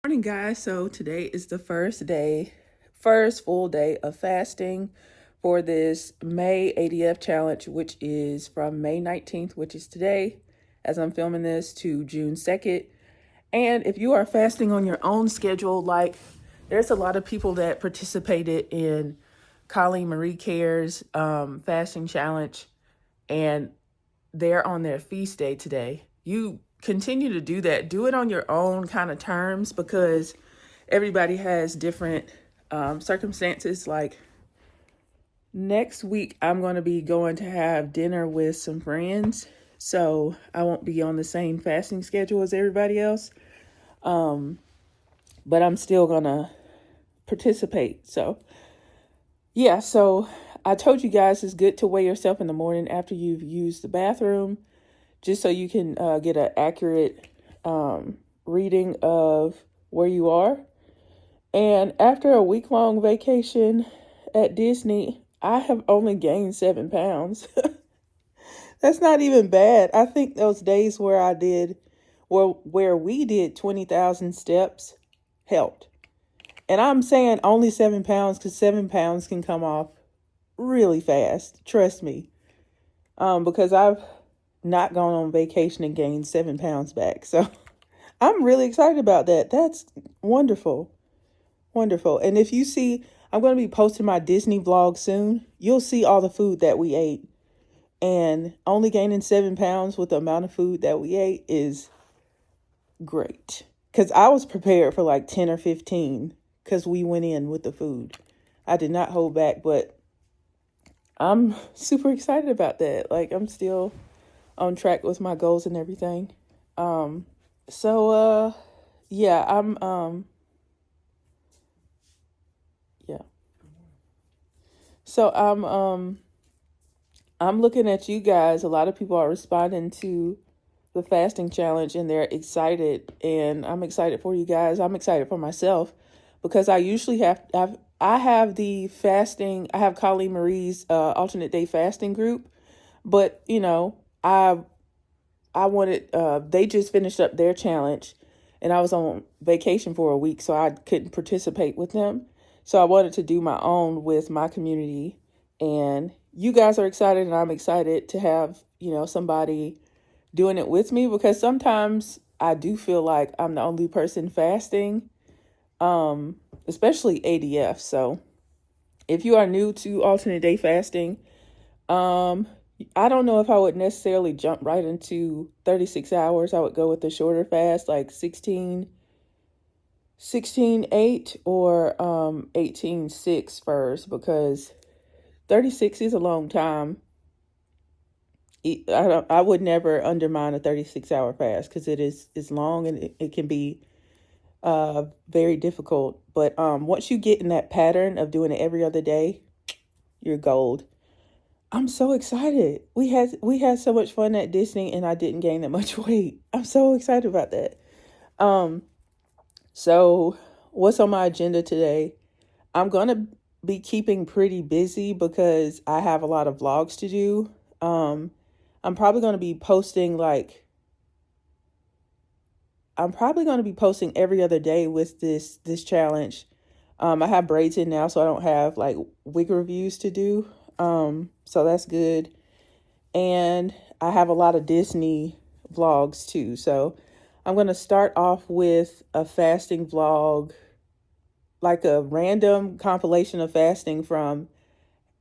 Morning, guys. So today is the first full day of fasting for this May ADF challenge, which is from May 19th, which is today, as I'm filming this, to June 2nd. And if you are fasting on your own schedule, like there's a lot of people that participated in Colleen Marie Care's fasting challenge, and they're on their feast day today. You continue to do that. Do it on your own kind of terms, because everybody has different circumstances. Like next week, I'm going to be going to have dinner with some friends, so I won't be on the same fasting schedule as everybody else. But I'm still going to participate. So yeah, so I told you guys it's good to weigh yourself in the morning after you've used the bathroom, just so you can get an accurate reading of where you are. And after a week-long vacation at Disney, I have only gained 7 pounds. That's not even bad. I think those days where we did 20,000 steps helped. And I'm saying only 7 pounds because 7 pounds can come off really fast. Trust me. Because I've not gone on vacation and gained 7 pounds back. So I'm really excited about that. That's wonderful. Wonderful. And if you see, I'm going to be posting my Disney vlog soon. You'll see all the food that we ate. And only gaining 7 pounds with the amount of food that we ate is great. Because I was prepared for like 10 or 15 because we went in with the food. I did not hold back, but I'm super excited about that. Like, I'm still on track with my goals and everything. Yeah, So I'm looking at you guys. A lot of people are responding to the fasting challenge and they're excited, and I'm excited for you guys. I'm excited for myself because I usually I have the fasting. I have Colleen Marie's alternate day fasting group, but I wanted, they just finished up their challenge and I was on vacation for a week, so I couldn't participate with them. So I wanted to do my own with my community, and you guys are excited and I'm excited to have, somebody doing it with me, because sometimes I do feel like I'm the only person fasting, especially ADF. So if you are new to alternate day fasting, I don't know if I would necessarily jump right into 36 hours. I would go with the shorter fast, like 16-8 or 18-6 first, because 36 is a long time. I would never undermine a 36-hour fast because it's long and it can be very difficult. But once you get in that pattern of doing it every other day, you're gold. I'm so excited. We had so much fun at Disney and I didn't gain that much weight. I'm so excited about that. So what's on my agenda today? I'm going to be keeping pretty busy because I have a lot of vlogs to do. I'm probably going to be posting every other day with this challenge. I have braids in now, so I don't have like wig reviews to do. So that's good. And I have a lot of Disney vlogs too. So I'm going to start off with a fasting vlog, like a random compilation of fasting from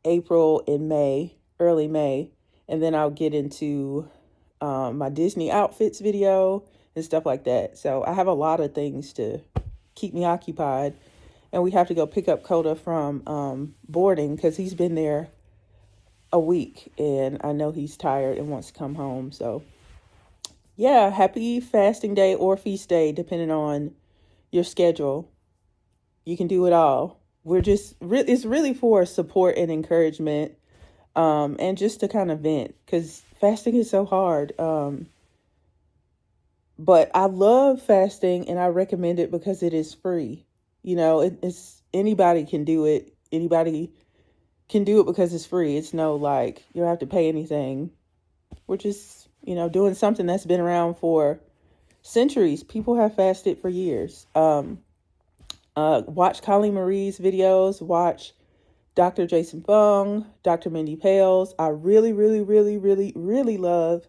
April and May, early May. And then I'll get into my Disney outfits video and stuff like that. So I have a lot of things to keep me occupied. And we have to go pick up Coda from boarding because he's been there a week and I know he's tired and wants to come home. So yeah, happy fasting day or feast day, depending on your schedule. You can do it all. It's really for support and encouragement, and just to kind of vent, because fasting is so hard. But I love fasting and I recommend it because it is free. It's anybody can do it. Anybody can do it because it's free. It's no like you don't have to pay anything. We're just, doing something that's been around for centuries. People have fasted for years. Watch Colleen Marie's videos. Watch Dr. Jason Fung, Dr. Mindy PELZ. I really, really, really, really, really love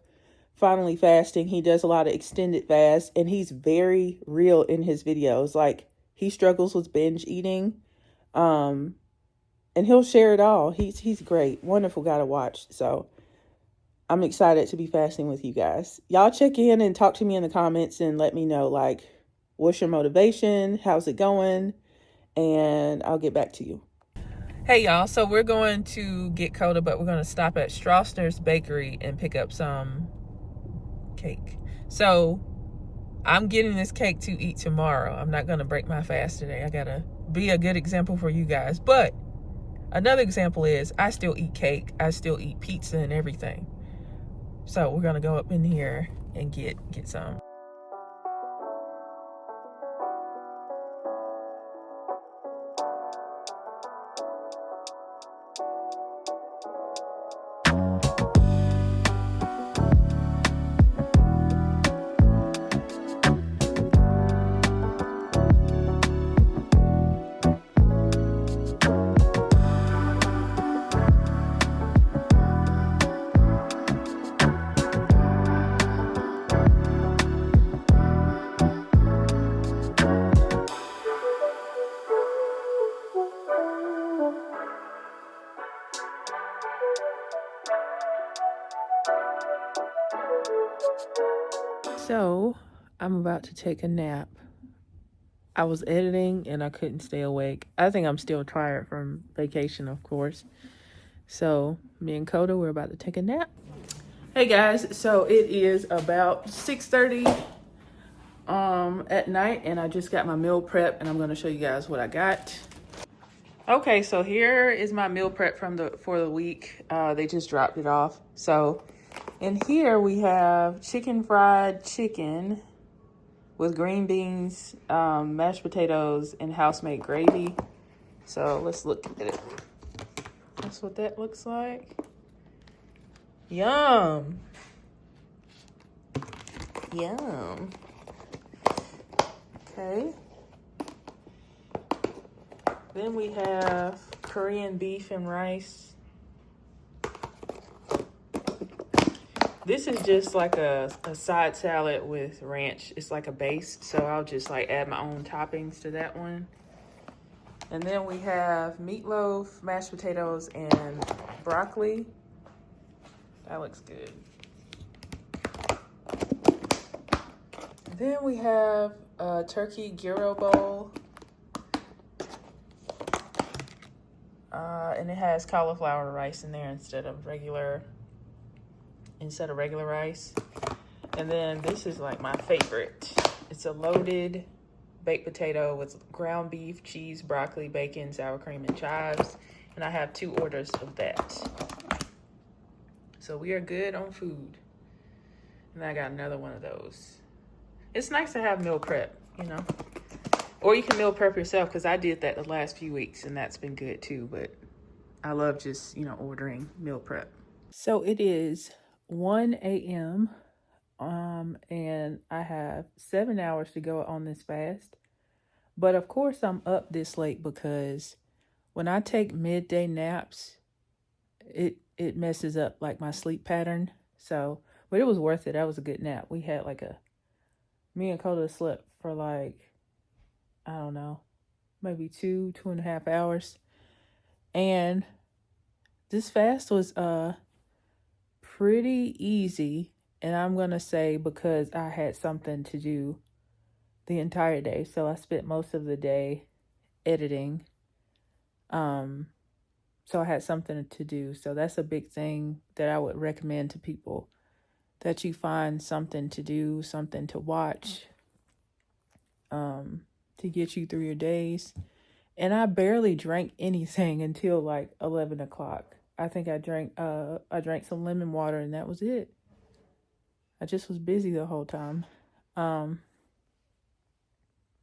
Finally Fasting. He does a lot of extended fasts, and he's very real in his videos. Like, he struggles with binge eating, and he'll share it all. He's great, wonderful guy to watch. So I'm excited to be fasting with you guys. Y'all check in and talk to me in the comments and let me know, like, what's your motivation? How's it going? And I'll get back to you. Hey y'all, so we're going to get Coda, but we're going to stop at Stroessner's Bakery and pick up some cake. So I'm getting this cake to eat tomorrow. I'm not going to break my fast today. I got to be a good example for you guys. But another example is I still eat cake. I still eat pizza and everything. So we're going to go up in here and get some. So I'm about to take a nap. I was editing and I couldn't stay awake. I think I'm still tired from vacation, of course. So me and Coda, we're about to take a nap. Hey guys, so it is about 6:30 at night, and I just got my meal prep, and I'm going to show you guys what I got. Okay, so here is my meal prep for the week. They just dropped it off. So in here we have fried chicken with green beans, mashed potatoes, and house-made gravy. So let's look at it. That's what that looks like. Yum. Yum. Okay. Then we have Korean beef and rice. This is just like a side salad with ranch. It's like a base, so I'll just like add my own toppings to that one. And then we have meatloaf, mashed potatoes, and broccoli. That looks good. Then we have a turkey gyro bowl. And it has cauliflower rice in there instead of regular rice. And then this is like my favorite. It's a loaded baked potato with ground beef, cheese, broccoli, bacon, sour cream, and chives. And I have 2 orders of that. So we are good on food. And I got another one of those. It's nice to have meal prep, you know. Or you can meal prep yourself, because I did that the last few weeks and that's been good too. But I love just, ordering meal prep. So it is 1 a.m. And I have 7 hours to go on this fast. But of course I'm up this late because when I take midday naps, it messes up like my sleep pattern. So, but it was worth it. That was a good nap. We had me and Coda slept for I don't know, maybe 2.5 hours. And this fast was pretty easy. And I'm going to say because I had something to do the entire day. So I spent most of the day editing. So I had something to do. So that's a big thing that I would recommend to people, that you find something to do, something to watch, to get you through your days. And I barely drank anything until 11 o'clock. I think I drank some lemon water and that was it. I just was busy the whole time.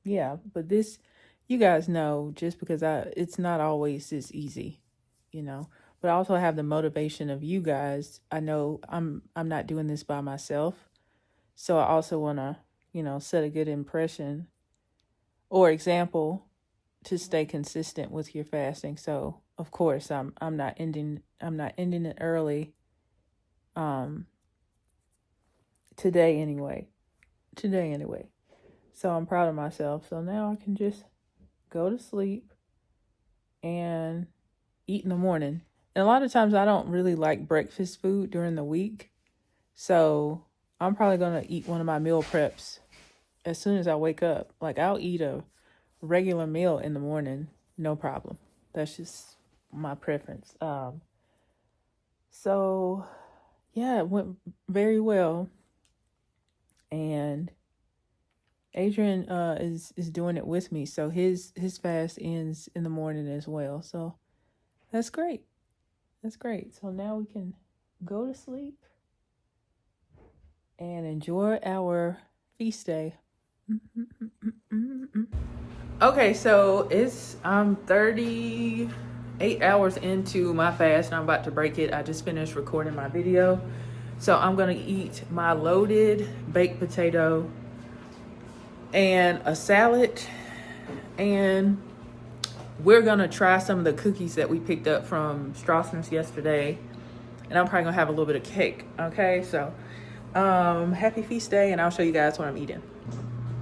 Yeah, but this, you guys know, just because it's not always this easy, but I also have the motivation of you guys. I know I'm not doing this by myself. So I also want to, you know, set a good impression or example to stay consistent with your fasting. So of course I'm not ending it early today anyway. So I'm proud of myself. So now I can just go to sleep and eat in the morning. And a lot of times I don't really like breakfast food during the week. So I'm probably going to eat one of my meal preps as soon as I wake up. Like I'll eat a regular meal in the morning, no problem. That's just my preference. So yeah, it went very well. And Adrian is doing it with me. So his fast ends in the morning as well. So that's great. So now we can go to sleep and enjoy our feast day. Okay, so I'm 38 hours into my fast and I'm about to break it. I just finished recording my video. So I'm gonna eat my loaded baked potato and a salad, and we're gonna try some of the cookies that we picked up from Strawson's yesterday, and I'm probably gonna have a little bit of cake. Okay, so happy feast day, and I'll show you guys what I'm eating.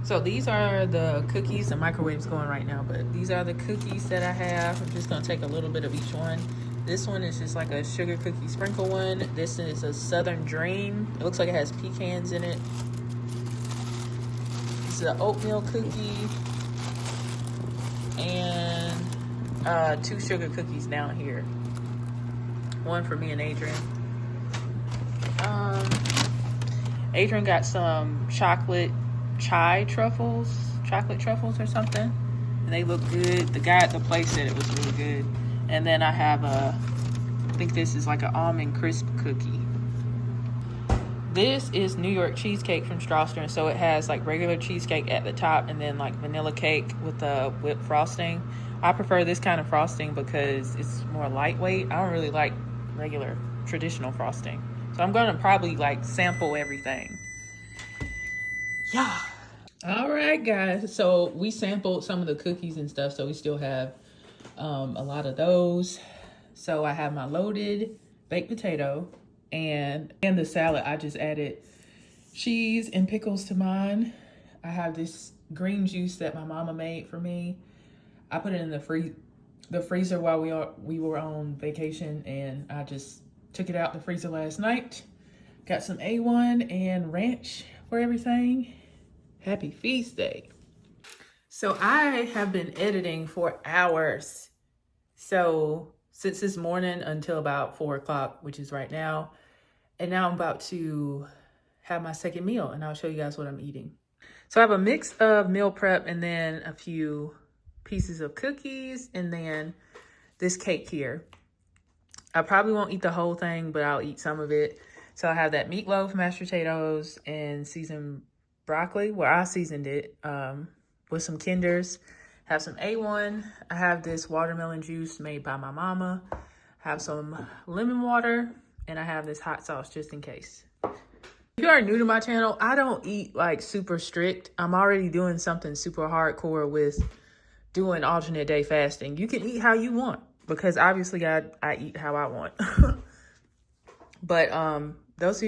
So these are the cookies. The microwave's going right now, but these are the cookies that I have. I'm just gonna take a little bit of each one. This one is just like a sugar cookie sprinkle one. This is a Southern Dream. It looks like it has pecans in it. This is an oatmeal cookie. And 2 sugar cookies down here. One for me and Adrian. Adrian got some chocolate truffles or something, and they look good. The guy at the place said it was really good. And then I have I think this is like an almond crisp cookie. This is New York cheesecake from Strawson. So it has like regular cheesecake at the top and then like vanilla cake with the whipped frosting. I prefer this kind of frosting because it's more lightweight. I don't really like regular traditional frosting. So I'm going to probably like sample everything. Yeah. All right, guys. So we sampled some of the cookies and stuff. So we still have a lot of those. So I have my loaded baked potato and the salad. I just added cheese and pickles to mine. I have this green juice that my mama made for me. I put it in the freezer while we were on vacation, and I just took it out the freezer last night. Got some A1 and ranch for everything. Happy feast day. So I have been editing for hours. So since this morning until about 4 o'clock, which is right now. And now I'm about to have my second meal, and I'll show you guys what I'm eating. So I have a mix of meal prep and then a few pieces of cookies and then this cake here. I probably won't eat the whole thing, but I'll eat some of it. So I have that meatloaf, mashed potatoes, and seasoned broccoli. Well, I seasoned it with some Kinders. Have some A1. I have this watermelon juice made by my mama. Have some lemon water. And I have this hot sauce just in case. If you are new to my channel, I don't eat like super strict. I'm already doing something super hardcore with doing alternate day fasting. You can eat how you want because obviously I eat how I want. But those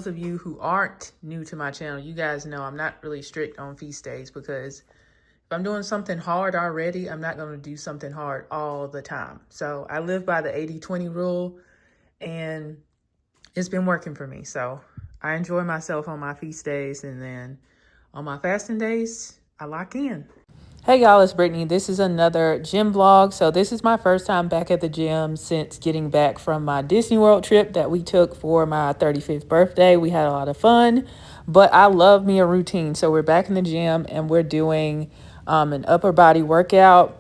of you who aren't new to my channel, you guys know I'm not really strict on feast days because if I'm doing something hard already, I'm not going to do something hard all the time. So I live by the 80-20 rule. And it's been working for me. So I enjoy myself on my feast days. And then on my fasting days, I lock in. Hey y'all, it's Brittany. This is another gym vlog. So this is my first time back at the gym since getting back from my Disney World trip that we took for my 35th birthday. We had a lot of fun, but I love me a routine. So we're back in the gym and we're doing an upper body workout.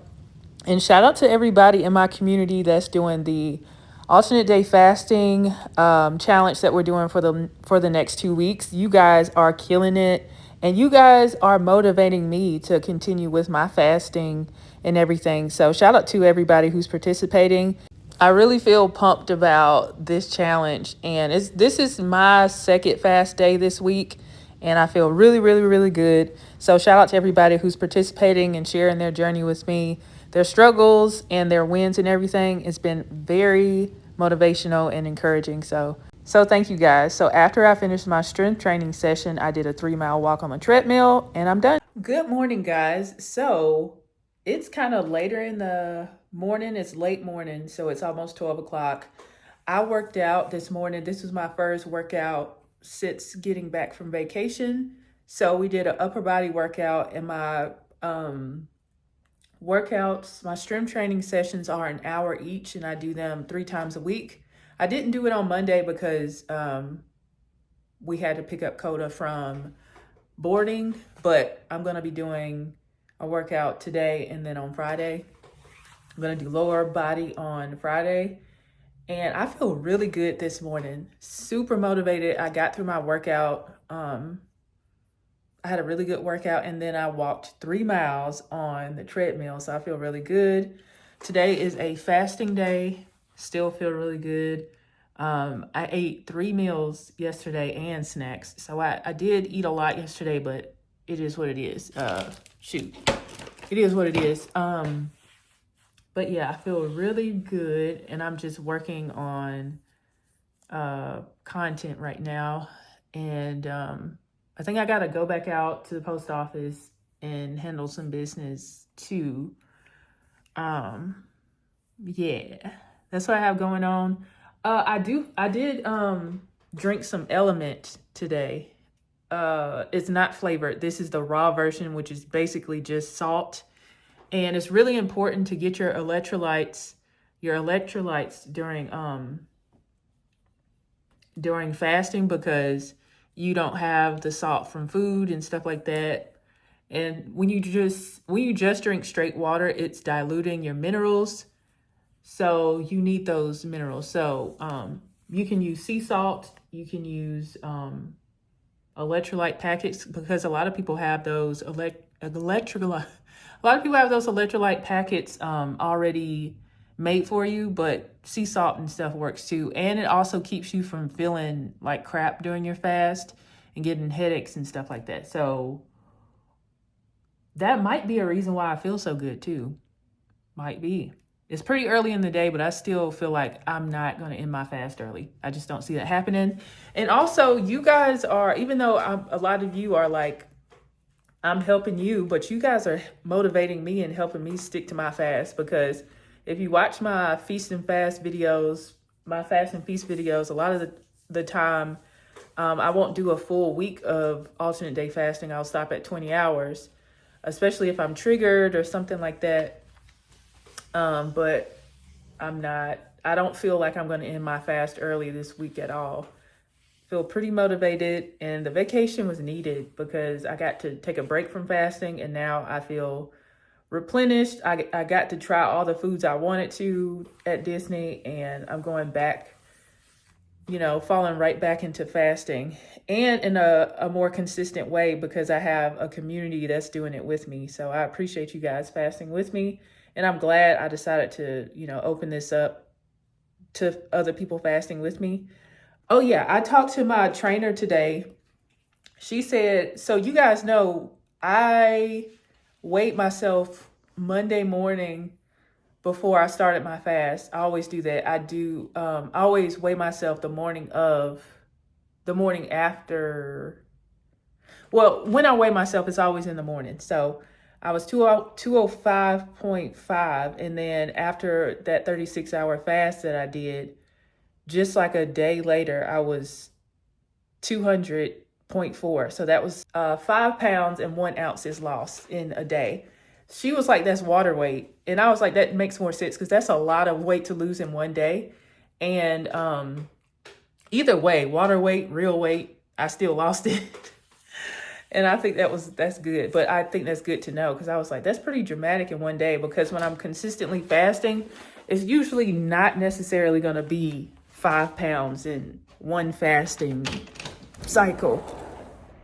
And shout out to everybody in my community that's doing the alternate day fasting challenge that we're doing for the next 2 weeks. You guys are killing it, and you guys are motivating me to continue with my fasting and everything. So shout out to everybody who's participating. I really feel pumped about this challenge, and this is my second fast day this week, and I feel really, really, really good. So shout out to everybody who's participating and sharing their journey with me, their struggles and their wins and everything. It's been very motivational and encouraging. So thank you guys. So after I finished my strength training session, I did a 3-mile walk on the treadmill and I'm done. Good morning, guys. So it's kind of later in the morning. It's late morning, so it's almost 12 o'clock. I worked out this morning. This was my first workout since getting back from vacation. So we did an upper body workout, and my workouts, my strength training sessions are an hour each, and I do them 3 times a week. I didn't do it on Monday because we had to pick up Coda from boarding, but I'm going to be doing a workout today and then on Friday. I'm going to do lower body on Friday. And I feel really good this morning. Super motivated. I got through my workout. I had a really good workout, and then I walked 3 miles on the treadmill. So I feel really good. Today is a fasting day. Still feel really good. I ate 3 meals yesterday and snacks. So I did eat a lot yesterday, but it is what it is. It is what it is. But yeah, I feel really good, and I'm just working on content right now. And I think I got to go back out to the post office and handle some business too. Yeah, that's what I have going on. I did drink some Element today. It's not flavored. This is the raw version, which is basically just salt. And it's really important to get your electrolytes during fasting, because you don't have the salt from food and stuff like that. And when you just drink straight water, it's diluting your minerals. So you need those minerals. So you can use sea salt, you can use electrolyte packets, because a lot of people have those electrolyte packets already made for you, but sea salt and stuff works too. And it also keeps you from feeling like crap during your fast and getting headaches and stuff like that. So that might be a reason why I feel so good too. Might be. It's pretty early in the day, but I still feel like I'm not going to end my fast early. I just don't see that happening. And also, you guys are, even though a lot of you are like, I'm helping you, but you guys are motivating me and helping me stick to my fast, because if you watch my feast and fast videos, my fast and feast videos, a lot of the time, I won't do a full week of alternate day fasting. I'll stop at 20 hours, especially if I'm triggered or something like that. But I don't feel like I'm going to end my fast early this week at all. Feel pretty motivated, and the vacation was needed because I got to take a break from fasting, and now I feel replenished. I got to try all the foods I wanted to at Disney, and I'm going back, falling right back into fasting, and in a more consistent way, because I have a community that's doing it with me. So I appreciate you guys fasting with me, and I'm glad I decided to, open this up to other people fasting with me. Oh yeah, I talked to my trainer today. She said, so you guys know, I weighed myself Monday morning before I started my fast. I always do that. I always weigh myself the morning after. Well, when I weigh myself, it's always in the morning. So I was 205.5. And then after that 36-hour fast that I did, just like a day later, I was 200.4. So that was 5 pounds and 1 ounce is lost in a day. She was like, that's water weight. And I was like, that makes more sense, because that's a lot of weight to lose in one day. And either way, water weight, real weight, I still lost it. And I think that's good. But I think that's good to know, because I was like, that's pretty dramatic in one day, because when I'm consistently fasting, it's usually not necessarily going to be 5 pounds in one fasting cycle.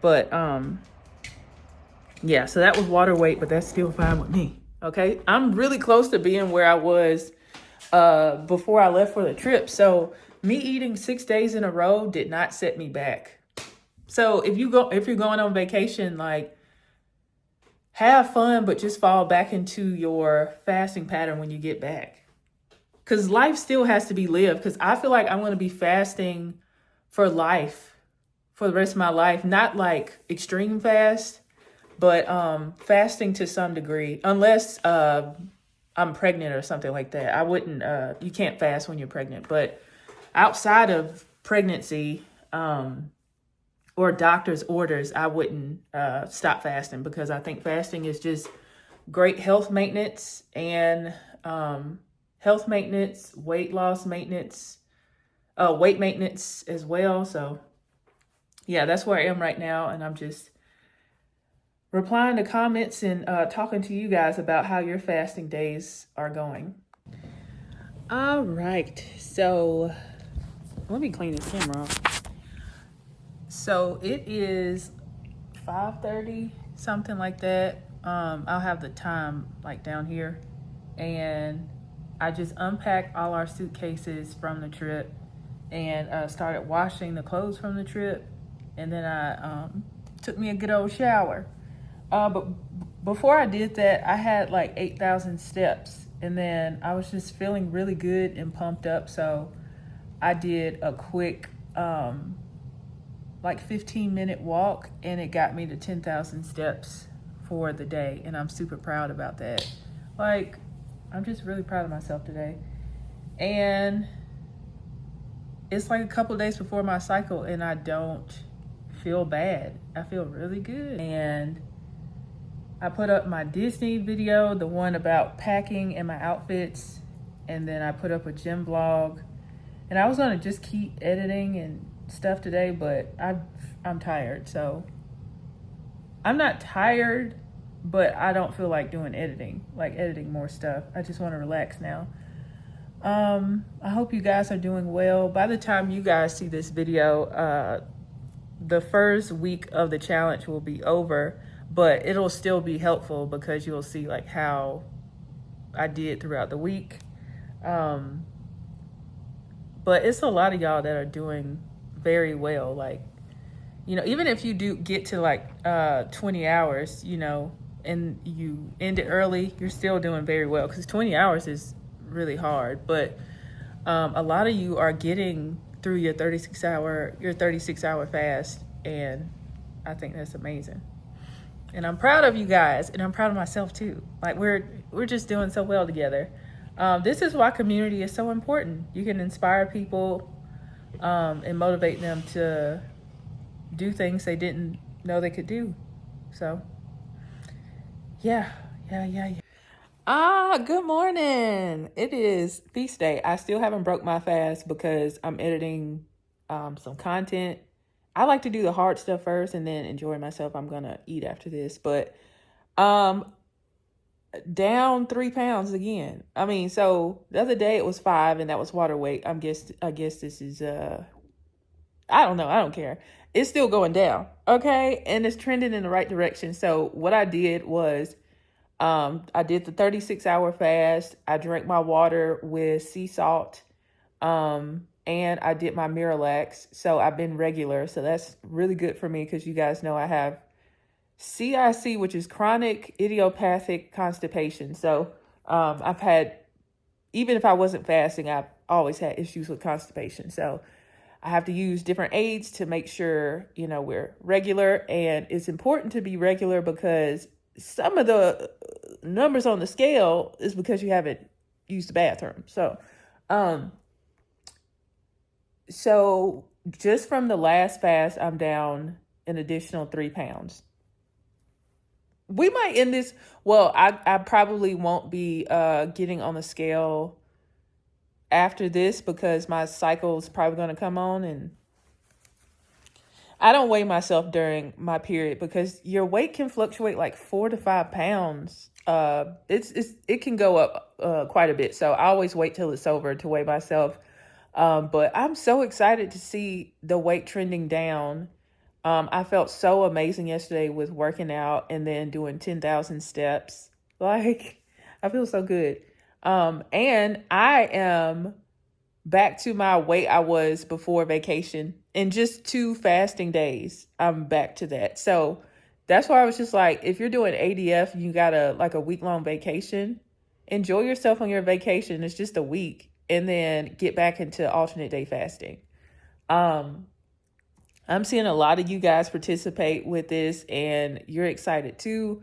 But yeah, so that was water weight, but that's still fine with me. Okay, I'm really close to being where I was before I left for the trip. So me eating 6 days in a row did not set me back. So if you're going on vacation, like, have fun, but just fall back into your fasting pattern when you get back. Because life still has to be lived. Because I feel like I'm going to be fasting for life, for the rest of my life. Not like extreme fast, but fasting to some degree. Unless I'm pregnant or something like that. I wouldn't, you can't fast when you're pregnant. But outside of pregnancy, or doctor's orders, I wouldn't stop fasting, because I think fasting is just great health maintenance and weight loss maintenance, weight maintenance as well. So yeah, that's where I am right now. And I'm just replying to comments and talking to you guys about how your fasting days are going. All right. So let me clean this camera off. So it is 5:30, something like that. I'll have the time like down here. And I just unpacked all our suitcases from the trip and started washing the clothes from the trip. And then I took me a good old shower. But before I did that, I had like 8,000 steps. And then I was just feeling really good and pumped up. So I did a quick like 15-minute walk, and it got me to 10,000 steps for the day. And I'm super proud about that. Like, I'm just really proud of myself today. And it's like a couple of days before my cycle, and I don't feel bad. I feel really good. And I put up my Disney video, the one about packing and my outfits. And then I put up a gym vlog. And I was going to just keep editing and stuff today, but I'm tired. So I'm not tired, but I don't feel like doing editing more stuff. I just want to relax now. I hope you guys are doing well. By the time you guys see this video, the first week of the challenge will be over, but it'll still be helpful because you'll see like how I did throughout the week. But it's a lot of y'all that are doing very well. Like, even if you do get to like 20 hours, and you end it early, you're still doing very well, because 20 hours is really hard. But a lot of you are getting through your 36 hour fast, and I think that's amazing. And I'm proud of you guys, and I'm proud of myself too. Like, we're just doing so well together. This is why community is so important. You can inspire people and motivate them to do things they didn't know they could do. So, yeah. Good morning. It is feast day. I still haven't broke my fast because I'm editing some content. I like to do the hard stuff first and then enjoy myself. I'm gonna eat after this, but down 3 pounds again. I mean, so the other day it was 5, and that was water weight. I guess this is I don't know. I don't care. It's still going down. Okay. And it's trending in the right direction. So what I did was, I did the 36-hour fast. I drank my water with sea salt. And I did my Miralax. So I've been regular. So that's really good for me, because you guys know I have CIC, which is chronic idiopathic constipation. So I've had, even if I wasn't fasting, I've always had issues with constipation. So I have to use different aids to make sure, we're regular. And it's important to be regular, because some of the numbers on the scale is because you haven't used the bathroom. So just from the last fast, I'm down an additional 3 pounds. We might end this. Well, I probably won't be getting on the scale after this, because my cycle's probably going to come on, and I don't weigh myself during my period, because your weight can fluctuate like 4 to 5 pounds. It can go up quite a bit. So I always wait till it's over to weigh myself. But I'm so excited to see the weight trending down. I felt so amazing yesterday with working out and then doing 10,000 steps. Like, I feel so good. And I am back to my weight I was before vacation. in just 2 fasting days, I'm back to that. So that's why I was just like, if you're doing ADF, you got a week-long vacation, enjoy yourself on your vacation. It's just a week, and then get back into alternate day fasting. I'm seeing a lot of you guys participate with this, and you're excited too.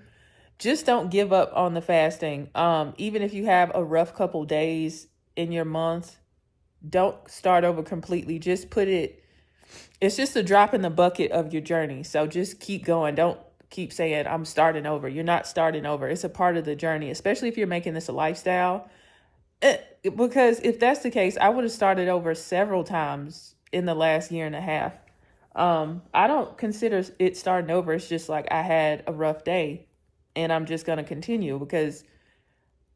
Just don't give up on the fasting. Even if you have a rough couple days in your month, don't start over completely. Just it's just a drop in the bucket of your journey. So just keep going. Don't keep saying, I'm starting over. You're not starting over. It's a part of the journey, especially if you're making this a lifestyle. Because if that's the case, I would have started over several times in the last year and a half. I don't consider it starting over. It's just like I had a rough day, and I'm just going to continue because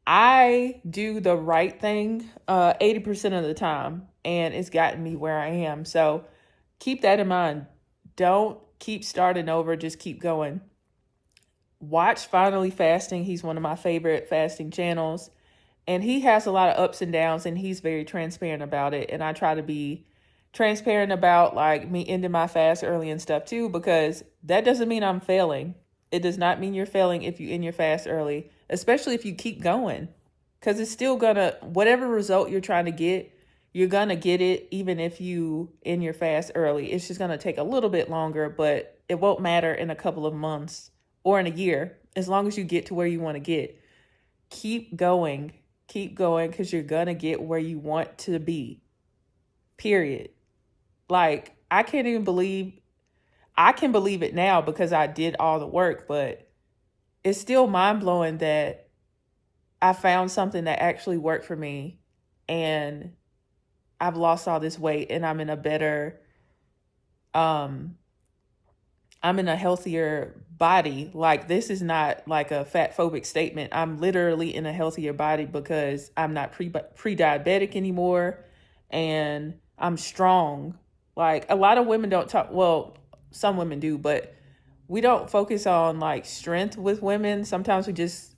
I do the right thing 80% of the time, and it's gotten me where I am. So keep that in mind. Don't keep starting over. Just keep going. Watch Finally Fasting. He's one of my favorite fasting channels, and he has a lot of ups and downs, and he's very transparent about it. And I try to be transparent about like me ending my fast early and stuff too, because that doesn't mean I'm failing. It does not mean you're failing if you end your fast early, especially if you keep going, because it's still whatever result you're trying to get, you're gonna get it even if you end your fast early. It's just gonna take a little bit longer, but it won't matter in a couple of months or in a year, as long as you get to where you want to get. Keep going, because you're gonna get where you want to be, period. Like, I can believe it now because I did all the work, but it's still mind-blowing that I found something that actually worked for me, and I've lost all this weight, and I'm in a better, I'm in a healthier body. Like, this is not like a fat phobic statement. I'm literally in a healthier body because I'm not pre-diabetic anymore, and I'm strong. Like, a lot of women don't talk, well, some women do, but we don't focus on like strength with women. Sometimes we just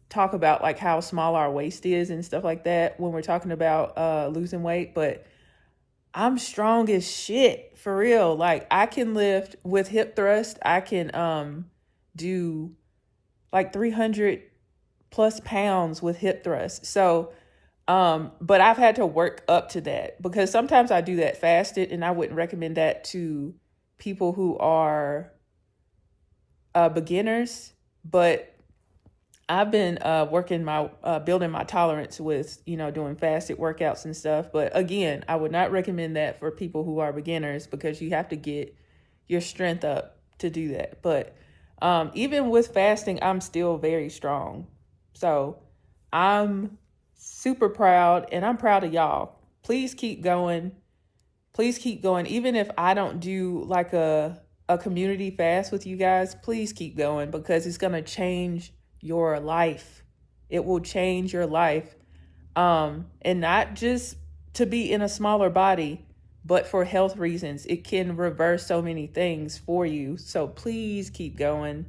talk about like how small our waist is and stuff like that when we're talking about losing weight. But I'm strong as shit, for real. Like, I can lift with hip thrust. I can do like 300 plus pounds with hip thrust. So but I've had to work up to that, because sometimes I do that fasted, and I wouldn't recommend that to people who are beginners. But I've been building my tolerance with, doing fasted workouts and stuff. But again, I would not recommend that for people who are beginners, because you have to get your strength up to do that. But even with fasting, I'm still very strong. So I'm super proud, and I'm proud of y'all. Please keep going. Please keep going. Even if I don't do like a community fast with you guys, please keep going, because it's going to change your life. It will change your life. And not just to be in a smaller body, but for health reasons. It can reverse so many things for you. So please keep going.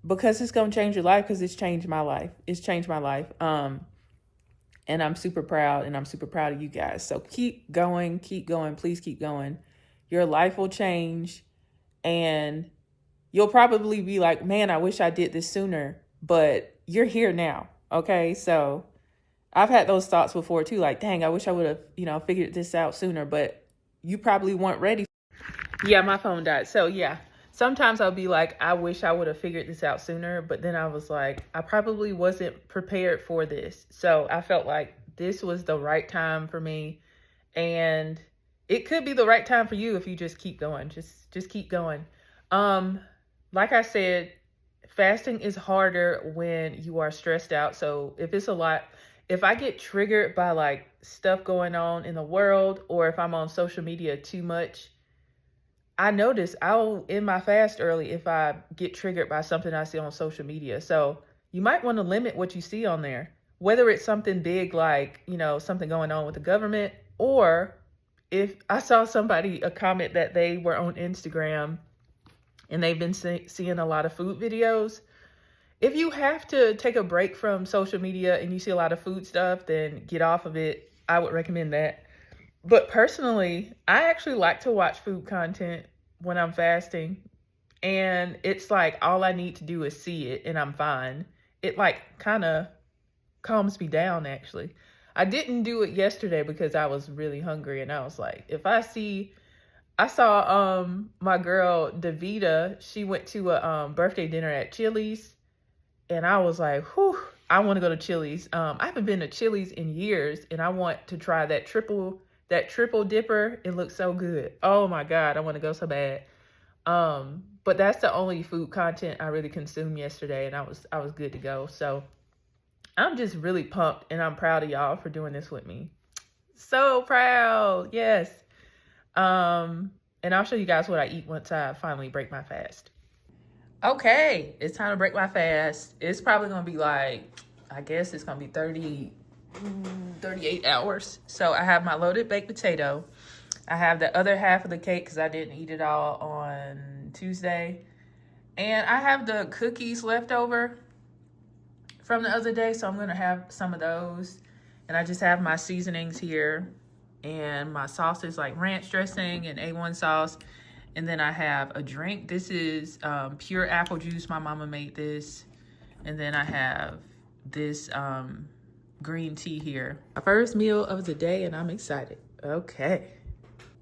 Because it's going to change your life, because it's changed my life. It's changed my life. And I'm super proud, and I'm super proud of you guys. So keep going, please keep going. Your life will change, and you'll probably be like, man, I wish I did this sooner, but you're here now. Okay. So I've had those thoughts before too. Like, dang, I wish I would have, figured this out sooner, but you probably weren't ready. Yeah, my phone died. So yeah, sometimes I'll be like, I wish I would have figured this out sooner, but then I was like, I probably wasn't prepared for this. So I felt like this was the right time for me, and it could be the right time for you if you just keep going. Just keep going. Like I said, fasting is harder when you are stressed out. So if I get triggered by like stuff going on in the world, or if I'm on social media too much, I notice I'll end my fast early if I get triggered by something I see on social media. So you might want to limit what you see on there, whether it's something big like, something going on with the government, or if I saw a comment that they were on Instagram and they've been seeing a lot of food videos. If you have to take a break from social media and you see a lot of food stuff, then get off of it. I would recommend that. But personally, I actually like to watch food content when I'm fasting. And it's like all I need to do is see it and I'm fine. It like kind of calms me down actually. I didn't do it yesterday because I was really hungry and I was like, if I saw my girl Davita, she went to a birthday dinner at Chili's and I was like, whew, I want to go to Chili's. I haven't been to Chili's in years and I want to try that triple dipper. It looks so good. Oh my God, I want to go so bad. But that's the only food content I really consumed yesterday and I was good to go. So I'm just really pumped and I'm proud of y'all for doing this with me. So proud. Yes. And I'll show you guys what I eat once I finally break my fast. Okay, it's time to break my fast. It's probably gonna be like, I guess it's gonna be 38 hours. So I have my loaded baked potato. I have the other half of the cake because I didn't eat it all on Tuesday. And I have the cookies left over from the other day. So I'm gonna have some of those. And I just have my seasonings here. And my sauce is like ranch dressing and A1 sauce. And then I have a drink. This is pure apple juice. My mama made this. And then I have this green tea here. My first meal of the day and I'm excited. Okay.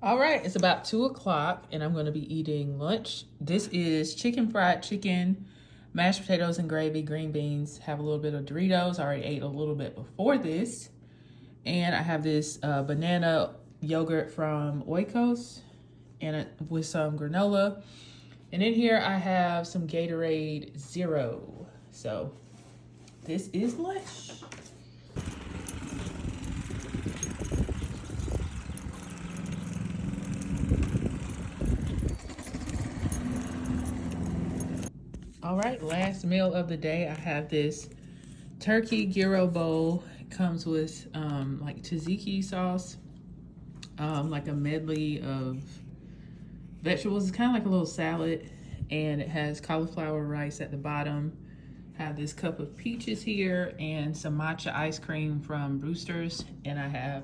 All right, it's about 2 o'clock and I'm gonna be eating lunch. This is fried chicken, mashed potatoes and gravy, green beans, have a little bit of Doritos. I already ate a little bit before this. And I have this banana yogurt from Oikos and with some granola. And in here I have some Gatorade Zero. So this is lunch. All right, last meal of the day. I have this turkey gyro bowl. It comes with like tzatziki sauce, like a medley of vegetables. It's kind of like a little salad, and it has cauliflower rice at the bottom. I have this cup of peaches here and some matcha ice cream from Brewster's, and I have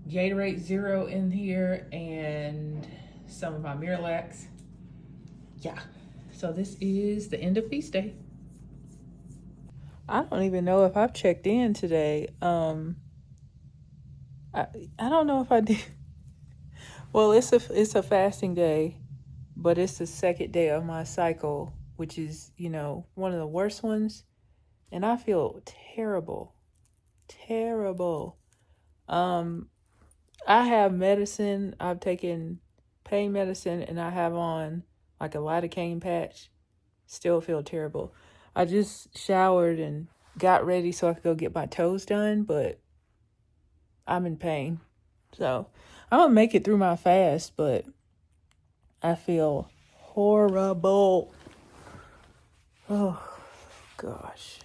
Gatorade Zero in here and some of my Miralax. Yeah, so this is the end of feast day. I don't even know if I've checked in today. I don't know if I did. Well, it's a fasting day, but it's the second day of my cycle, which is, you know, one of the worst ones. And I feel terrible. Terrible. I have medicine. I've taken pain medicine and I have on like a lidocaine patch. Still feel terrible. I just showered and got ready so I could go get my toes done, but I'm in pain. So I'm going to make it through my fast, but I feel horrible. Oh, gosh.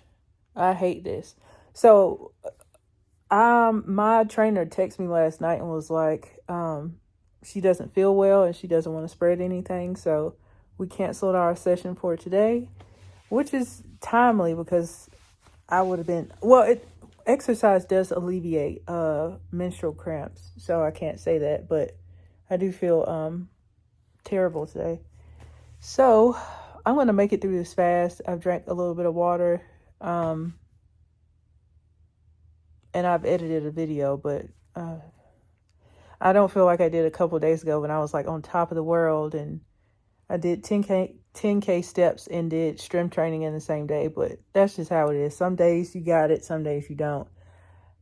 I hate this. So my trainer texted me last night and was like, she doesn't feel well and she doesn't want to spread anything. So we canceled our session for today, which is timely because I would have been, well, exercise does alleviate menstrual cramps. So I can't say that, but I do feel terrible today. So I'm going to make it through this fast. I've drank a little bit of water. And I've edited a video, but I don't feel like I did a couple of days ago when I was like on top of the world and I did 10K steps and did strength training in the same day, but that's just how it is. Some days you got it, some days you don't.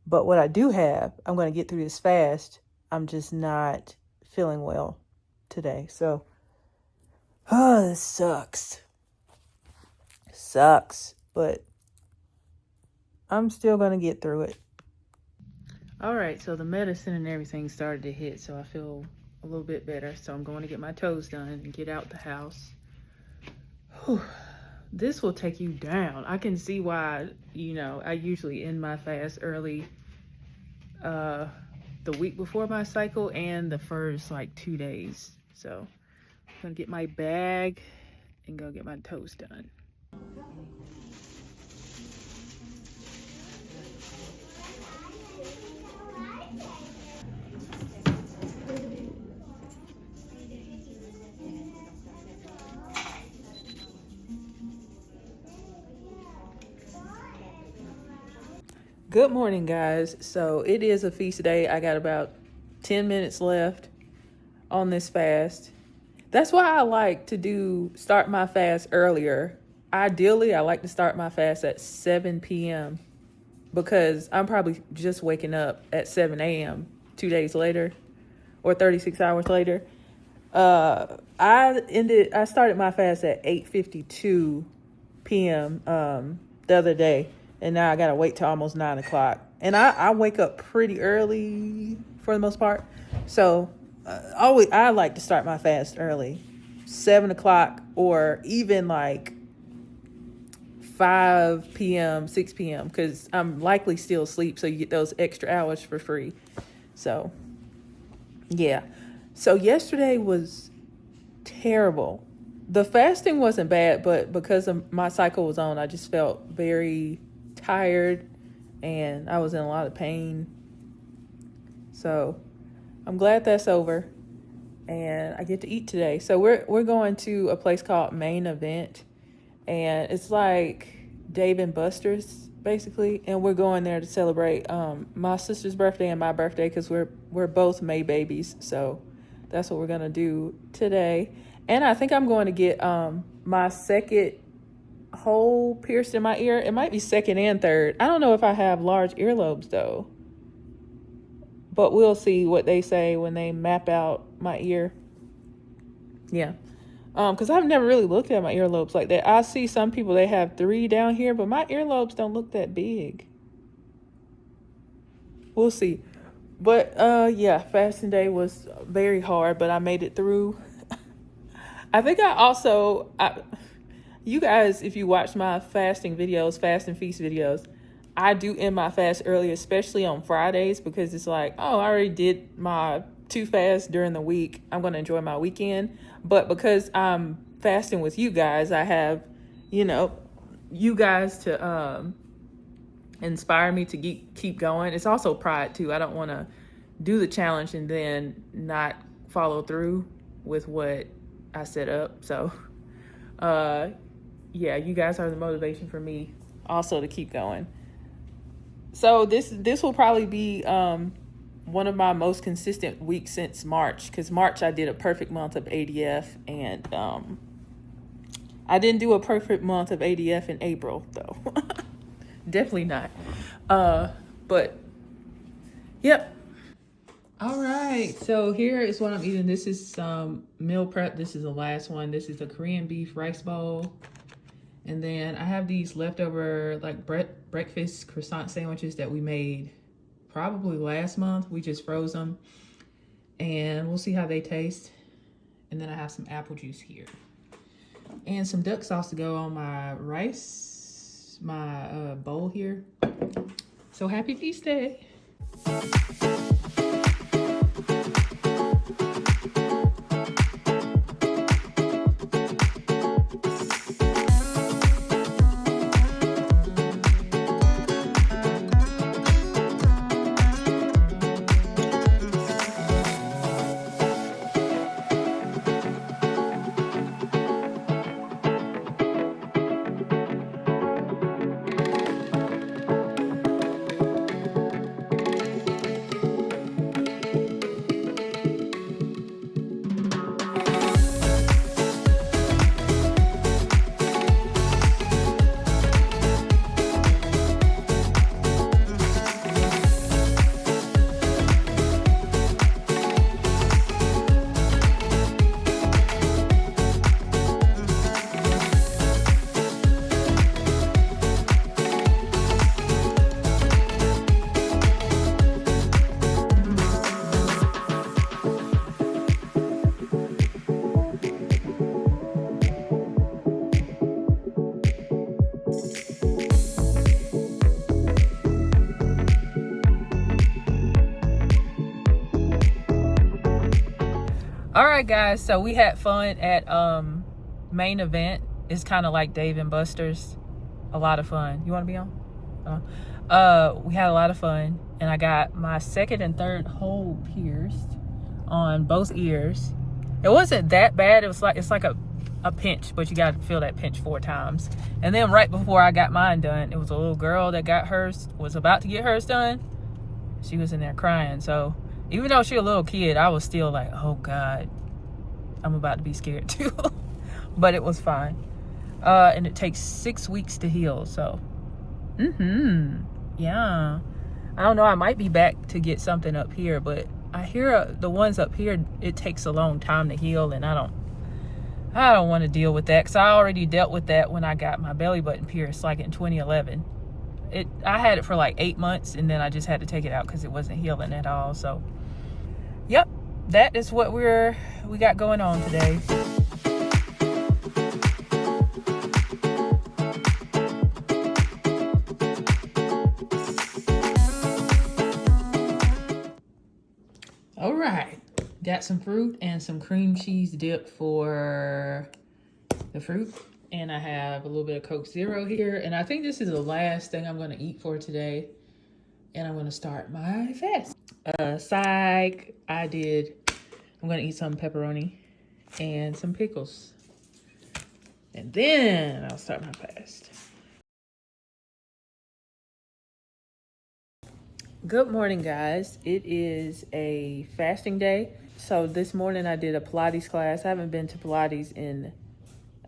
But what I do have, I'm going to get through this fast. I'm just not feeling well today. So, this sucks. Sucks, but I'm still going to get through it. All right, so the medicine and everything started to hit, so I feel a little bit better. So I'm going to get my toes done and get out the house. Whew. This will take you down. I can see why, you know, I usually end my fast early the week before my cycle and the first like 2 days. So I'm going to get my bag and go get my toes done. Good morning, guys. So it is a feast day. I got about 10 minutes left on this fast. That's why I like to start my fast earlier. Ideally, I like to start my fast at 7 p.m. because I'm probably just waking up at 7 a.m. 2 days later or 36 hours later. I started my fast at 8:52 p.m. The other day, and now I gotta wait till almost 9 o'clock. And I wake up pretty early for the most part, so I like to start my fast early, 7 o'clock or even like 5 p.m., 6 p.m. because I'm likely still asleep, so you get those extra hours for free. So yeah. So yesterday was terrible. The fasting wasn't bad, but because my cycle was on, I just felt very tired and I was in a lot of pain. So I'm glad that's over and I get to eat today. So we're going to a place called Main Event, and it's like Dave & Buster's basically, and we're going there to celebrate my sister's birthday and my birthday because we're both May babies. So that's what we're gonna do today. And I think I'm going to get my second hole pierced in my ear. It might be second and third. I don't know if I have large earlobes though, but we'll see what they say when they map out my ear. Yeah. Because I've never really looked at my earlobes like that. I see some people, they have 3 down here, but my earlobes don't look that big. We'll see. But yeah, fasting day was very hard, but I made it through. I think you guys, if you watch my fasting videos, fast and feast videos, I do end my fast early, especially on Fridays, because it's like, oh, I already did my 2 fasts during the week. I'm going to enjoy my weekend. But because I'm fasting with you guys, I have, you guys to inspire me to keep going. It's also pride too. I don't want to do the challenge and then not follow through with what I set up. So yeah, you guys are the motivation for me also to keep going. So this will probably be one of my most consistent weeks since March, because March I did a perfect month of ADF, and I didn't do a perfect month of ADF in April though. Definitely not. But yep. All right, so here is what I'm eating. This is some meal prep. This is the last one. This is a Korean beef rice bowl. And then I have these leftover like breakfast croissant sandwiches that we made probably last month. We just froze them and we'll see how they taste. And then I have some apple juice here and some duck sauce to go on my rice, my bowl here. So happy feast day. All right, guys, so we had fun at Main Event. It's kind of like Dave & Buster's. A lot of fun. You want to be on? We had a lot of fun, and I got my second and third hole pierced on both ears. It wasn't that bad. It's like a a pinch, but you got to feel that pinch 4 times. And then right before I got mine done, it was a little girl that got hers, was about to get hers done. She was in there crying. So even though she's a little kid, I was still like, oh God, I'm about to be scared too. But it was fine. And it takes 6 weeks to heal. So, yeah. I don't know. I might be back to get something up here, but I hear the ones up here, it takes a long time to heal, and I don't want to deal with that, because I already dealt with that when I got my belly button pierced, like in 2011. I had it for like 8 months, and then I just had to take it out because it wasn't healing at all. So, yep, that is what we got going on today. All right, got some fruit and some cream cheese dip for the fruit. And I have a little bit of Coke Zero here. And I think this is the last thing I'm going to eat for today. And I'm going to start my fast. Psych, I'm going to eat some pepperoni and some pickles. And then I'll start my fast. Good morning, guys. It is a fasting day. So this morning I did a Pilates class. I haven't been to Pilates in,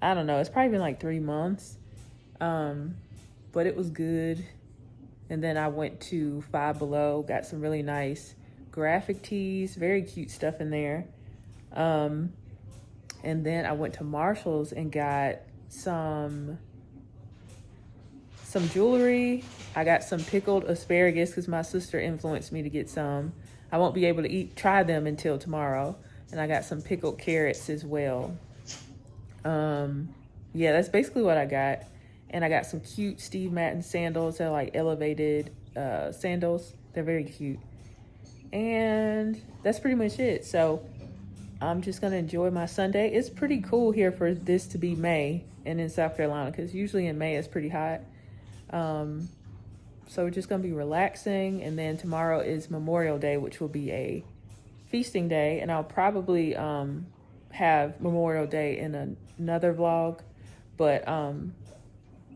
I don't know, it's probably been like 3 months. But it was good. And then I went to Five Below, got some really nice graphic tees, very cute stuff in there. And then I went to Marshall's and got some jewelry. I got some pickled asparagus because my sister influenced me to get some. I won't be able to try them until tomorrow. And I got some pickled carrots as well. Yeah, that's basically what I got. And I got some cute Steve Madden sandals. They're like elevated sandals. They're very cute. And that's pretty much it. So I'm just going to enjoy my Sunday. It's pretty cool here for this to be May and in South Carolina, because usually in May it's pretty hot. So we're just going to be relaxing. And then tomorrow is Memorial Day, which will be a feasting day. And I'll probably have Memorial Day in another vlog. But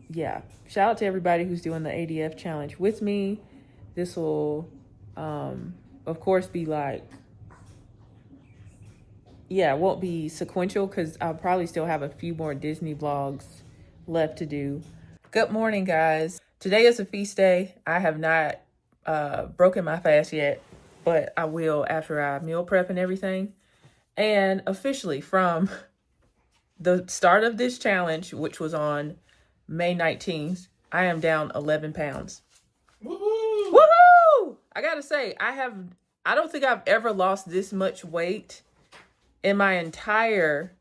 yeah, shout out to everybody who's doing the ADF challenge with me. This will, of course, be like, yeah, it won't be sequential because I'll probably still have a few more Disney vlogs left to do. Good morning, guys. Today is a feast day. I have not broken my fast yet, but I will after I meal prep and everything. And officially from the start of this challenge, which was on May 19th, I am down 11 pounds. Woohoo! Woohoo! I gotta say, I don't think I've ever lost this much weight in my entire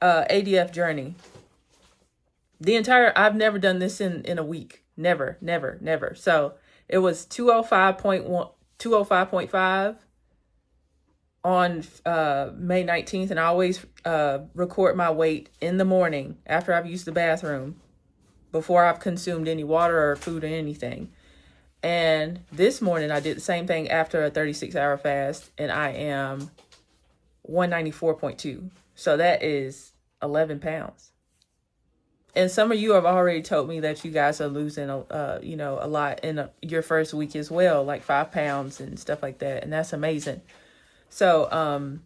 ADF journey. I've never done this in a week. Never, never, never. So it was 205.5 on May 19th. And I always record my weight in the morning after I've used the bathroom, before I've consumed any water or food or anything. And this morning I did the same thing after a 36-hour fast, and I am 194.2. So that is 11 pounds. And some of you have already told me that you guys are losing, a lot in your first week as well, like 5 pounds and stuff like that. And that's amazing. So,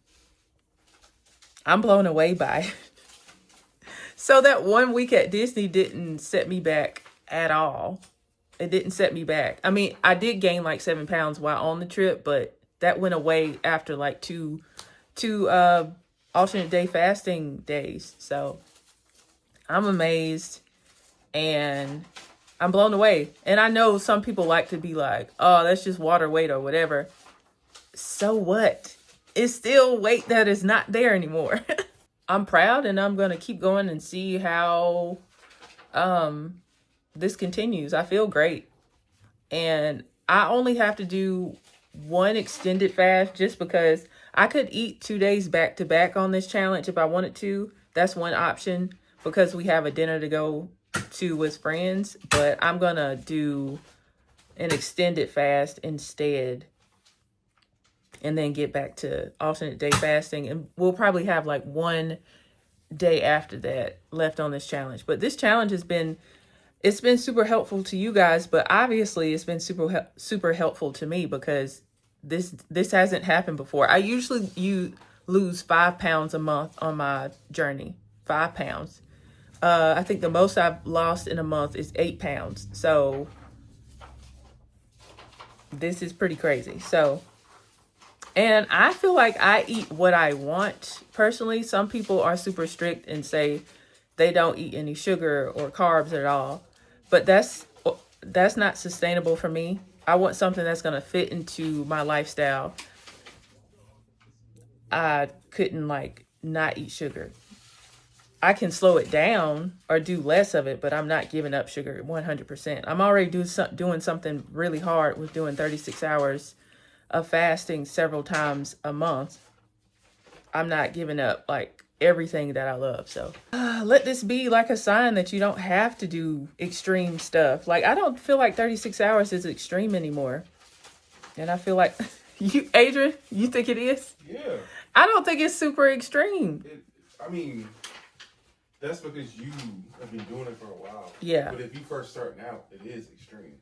I'm blown away by it. So that 1 week at Disney didn't set me back at all. It didn't set me back. I mean, I did gain like 7 pounds while on the trip, but that went away after like two alternate day fasting days. So I'm amazed and I'm blown away. And I know some people like to be like, oh, that's just water weight or whatever. So what? It's still weight that is not there anymore. I'm proud, and I'm going to keep going and see how this continues. I feel great. And I only have to do one extended fast just because I could eat 2 days back to back on this challenge if I wanted to. That's one option, because we have a dinner to go to with friends. But I'm going to do an extended fast instead, and then get back to alternate day fasting. And we'll probably have like one day after that left on this challenge. But this challenge has been, it's been super helpful to you guys, but obviously it's been super helpful to me because this hasn't happened before. I usually lose 5 pounds a month on my journey. 5 pounds. I think the most I've lost in a month is 8 pounds. So this is pretty crazy. So, and I feel like I eat what I want personally. Some people are super strict and say they don't eat any sugar or carbs at all, but that's not sustainable for me. I want something that's going to fit into my lifestyle. I couldn't like not eat sugar. I can slow it down or do less of it, but I'm not giving up sugar 100%. I'm already doing something really hard with doing 36 hours of fasting several times a month. I'm not giving up like everything that I love. So let this be like a sign that you don't have to do extreme stuff. Like, I don't feel like 36 hours is extreme anymore. And I feel like you, Adrian, you think it is? Yeah. I don't think it's super extreme. I mean, that's because you have been doing it for a while. Yeah. But if you first starting out, it is extreme.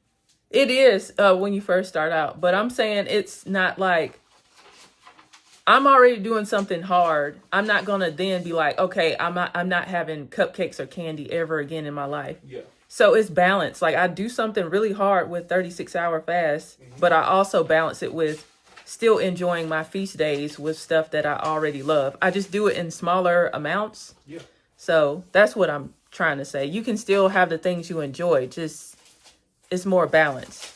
It is when you first start out. But I'm saying it's not like, I'm already doing something hard. I'm not going to then be like, okay, I'm not having cupcakes or candy ever again in my life. Yeah. So it's balanced. Like, I do something really hard with 36-hour fast, but I also balance it with still enjoying my feast days with stuff that I already love. I just do it in smaller amounts. Yeah. So that's what I'm trying to say. You can still have the things you enjoy, just it's more balanced.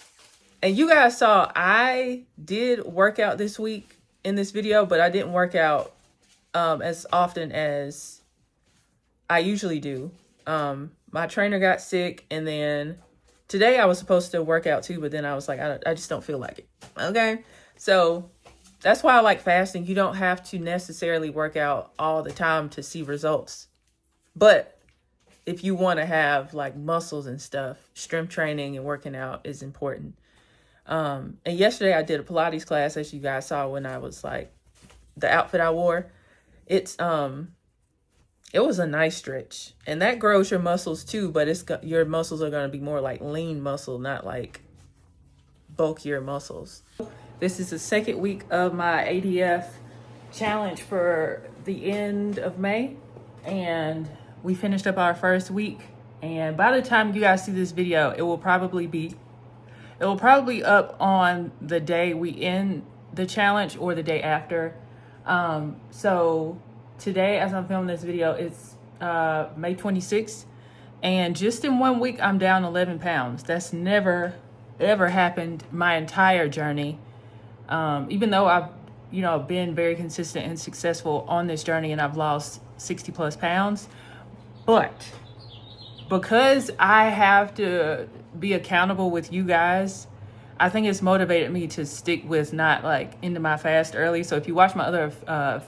And you guys saw I did work out this week in this video, but I didn't work out as often as I usually do. My trainer got sick, and then today I was supposed to work out too, but then I was like, I just don't feel like it. Okay. So that's why I like fasting. You don't have to necessarily work out all the time to see results. But if you want to have like muscles and stuff, strength training and working out is important. And yesterday I did a Pilates class, as you guys saw when I was like, the outfit I wore. It was a nice stretch, and that grows your muscles too, but your muscles are going to be more like lean muscle, not like bulkier muscles. This is the second week of my ADF challenge for the end of May, and we finished up our first week. And by the time you guys see this video, it will probably be up on the day we end the challenge or the day after. So today, as I'm filming this video, it's May 26th, and just in 1 week, I'm down 11 pounds. That's never, ever happened my entire journey. Even though I've, been very consistent and successful on this journey, and I've lost 60 plus pounds, but because I have to be accountable with you guys, I think it's motivated me to stick with not like into my fast early. So if you watch my other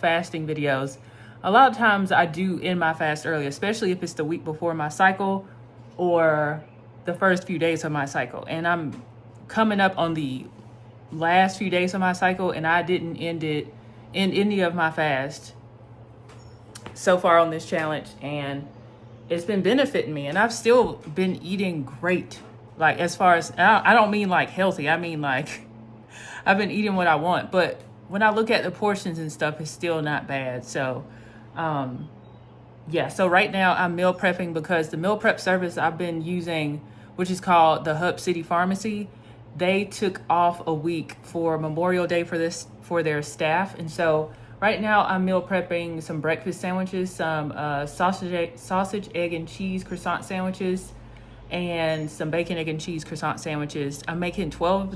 fasting videos, a lot of times I do end my fast early, especially if it's the week before my cycle or the first few days of my cycle. And I'm coming up on the last few days of my cycle, and I didn't end any of my fast so far on this challenge, and it's been benefiting me, and I've still been eating great. Like, as far as, I don't mean like healthy, I mean like I've been eating what I want, but when I look at the portions and stuff, it's still not bad. So yeah, so right now I'm meal prepping because the meal prep service I've been using, which is called the Hub City Pharmacy, they took off a week for Memorial Day for their staff. And so right now I'm meal prepping some breakfast sandwiches, some sausage, egg, and cheese croissant sandwiches, and some bacon, egg, and cheese croissant sandwiches. I'm making 12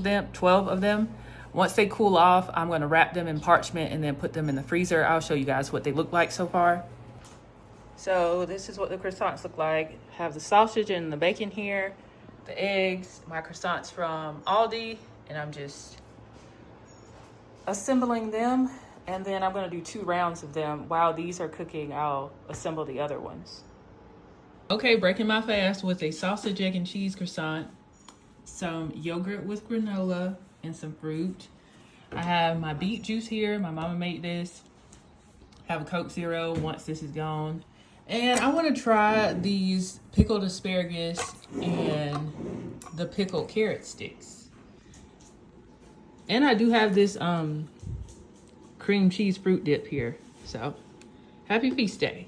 of them. Once they cool off, I'm going to wrap them in parchment and then put them in the freezer. I'll show you guys what they look like so far. So this is what the croissants look like. I have the sausage and the bacon here, the eggs, my croissants from Aldi, and I'm just assembling them. And then I'm going to do 2 rounds of them. While these are cooking, I'll assemble the other ones. Okay, breaking my fast with a sausage, egg, and cheese croissant, some yogurt with granola, and some fruit. I have my beet juice here. My mama made this. I have a Coke Zero once this is gone. And I want to try these pickled asparagus and the pickled carrot sticks. And I do have this cream cheese fruit dip here. So happy feast day.